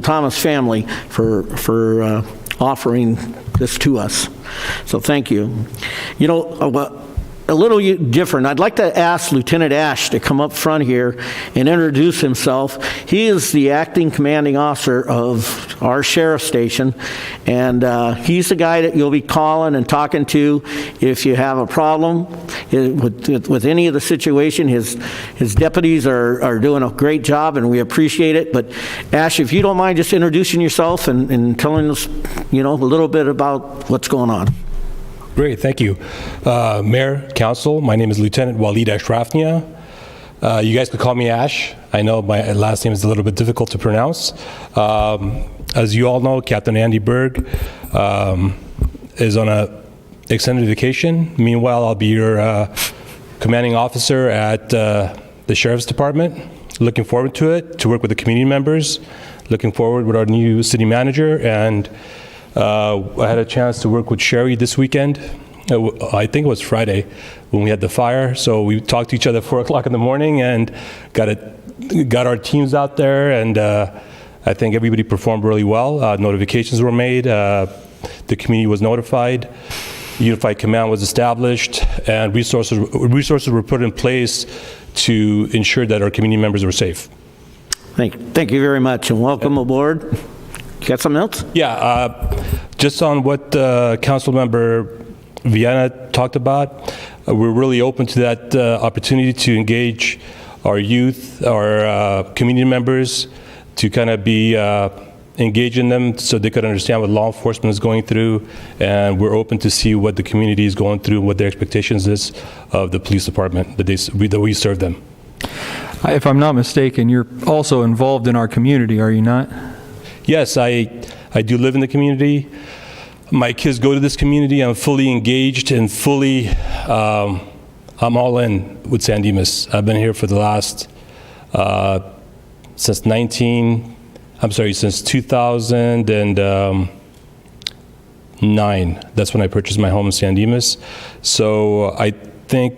Thomas family for offering this to us. So thank you. A little different. I'd like to ask Lieutenant Ash to come up front here and introduce himself. He is the acting commanding officer of our sheriff's station, and he's the guy that you'll be calling and talking to if you have a problem with any of the situation. His deputies are doing a great job, and we appreciate it. But Ash, if you don't mind just introducing yourself and telling us, a little bit about what's going on. Great, thank you. Mayor, Council, my name is Lieutenant Walid Ashrafnia. You guys could call me Ash. I know my last name is a little bit difficult to pronounce. As you all know, Captain Andy Berg is on an extended vacation. Meanwhile, I'll be your commanding officer at the Sheriff's Department. Looking forward to it, to work with the community members. Looking forward with our new city manager, and I had a chance to work with Sherry this weekend. I think it was Friday when we had the fire. So we talked to each other at 4 o'clock in the morning and got our teams out there and I think everybody performed really well. Notifications were made. The community was notified. Unified command was established, and resources were put in place to ensure that our community members were safe. Thank you very much, and welcome aboard. You got something else? Yeah, just on what Council Member Viana talked about, we're really open to that opportunity to engage our youth, our community members, to kind of be engaging them so they could understand what law enforcement is going through, and we're open to see what the community is going through, what their expectations is of the police department that we serve them. If I'm not mistaken, you're also involved in our community, are you not? Yes, I do live in the community. My kids go to this community. I'm fully engaged and fully, I'm all in with San Dimas. I've been here for the last, since 2009. That's when I purchased my home in San Dimas. So I think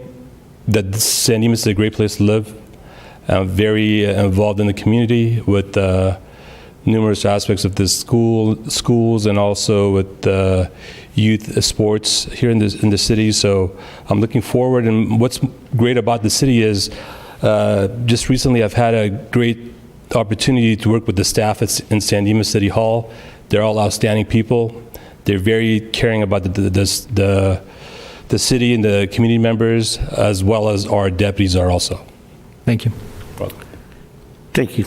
that San Dimas is a great place to live. I'm very involved in the community with numerous aspects of the schools, and also with youth sports here in the city. So I'm looking forward. And what's great about the city is just recently I've had a great opportunity to work with the staff in San Dimas City Hall. They're all outstanding people. They're very caring about the city and the community members, as well as our deputies are also. Thank you. Thank you.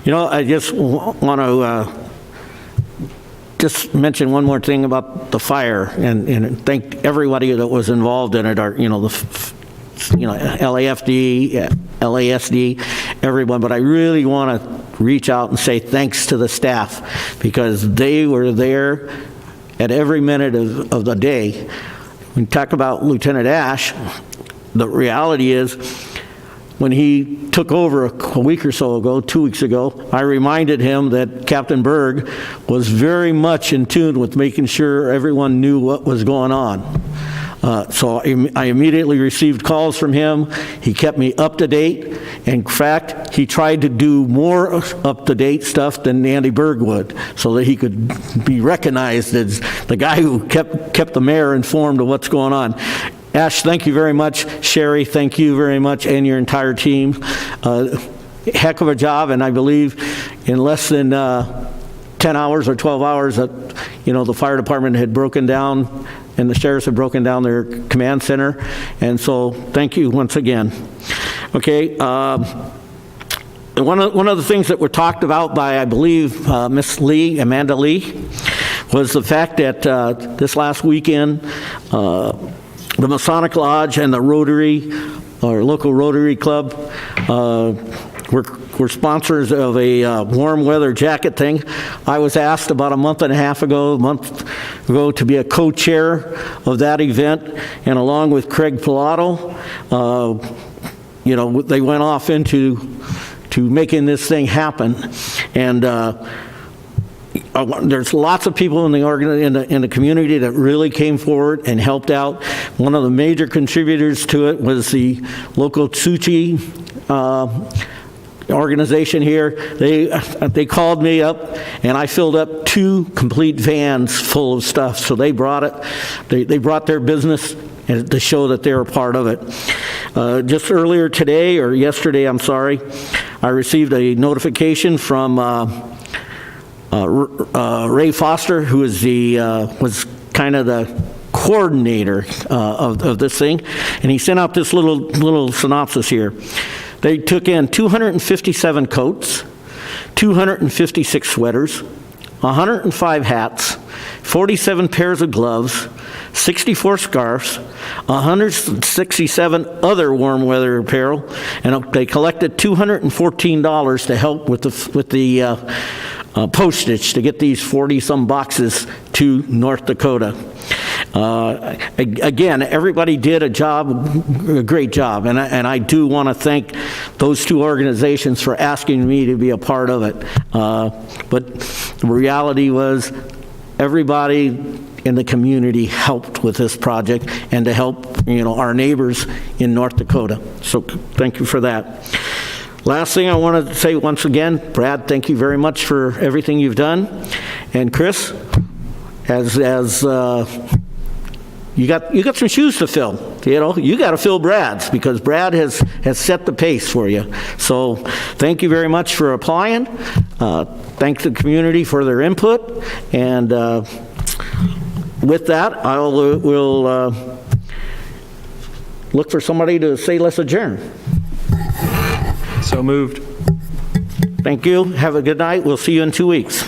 You know, I just want to just mention one more thing about the fire, and thank everybody that was involved in it. LAFD, LASD, everyone. But I really want to reach out and say thanks to the staff, because they were there at every minute of the day. When you talk about Lieutenant Ash, the reality is, when he took over a week or so ago, 2 weeks ago, I reminded him that Captain Berg was very much in tune with making sure everyone knew what was going on. So I immediately received calls from him. He kept me up to date. In fact, he tried to do more up-to-date stuff than Andy Berg would, so that he could be recognized as the guy who kept the mayor informed of what's going on. Ash, thank you very much. Sherry, thank you very much, and your entire team. Heck of a job, and I believe in less than 10 hours or 12 hours that, the fire department had broken down, and the sheriffs had broken down their command center. And so thank you once again. Okay, one of the things that were talked about by, I believe, Miss Lee, Amanda Lee, was the fact that this last weekend, the Masonic Lodge and the Rotary, or local Rotary Club, were sponsors of a warm weather jacket thing. I was asked about a month ago to be a co-chair of that event, and along with Craig Pilato, they went off into making this thing happen. And there's lots of people in the community that really came forward and helped out. One of the major contributors to it was the local Tsuchi organization here. They called me up, and I filled up 2 complete vans full of stuff. So they brought it. They brought their business to show that they were part of it. Just earlier today, or yesterday, I'm sorry, I received a notification from Ray Foster, who is was kind of the coordinator of this thing, and he sent out this little synopsis here. They took in 257 coats, 256 sweaters, 105 hats, 47 pairs of gloves, 64 scarves, 167 other warm weather apparel, and they collected $214 to help with the postage to get these 40-some boxes to North Dakota. Again, everybody did a great job, and I do want to thank those 2 organizations for asking me to be a part of it. But the reality was, everybody in the community helped with this project, and to help our neighbors in North Dakota. So thank you for that. Last thing I want to say once again, Brad, thank you very much for everything you've done. And Chris, as you got some shoes to fill. You know, you got to fill Brad's, because Brad has set the pace for you. So thank you very much for applying. Thank the community for their input. And with that, we'll look for somebody to say let's adjourn. So moved. Thank you. Have a good night. We'll see you in 2 weeks.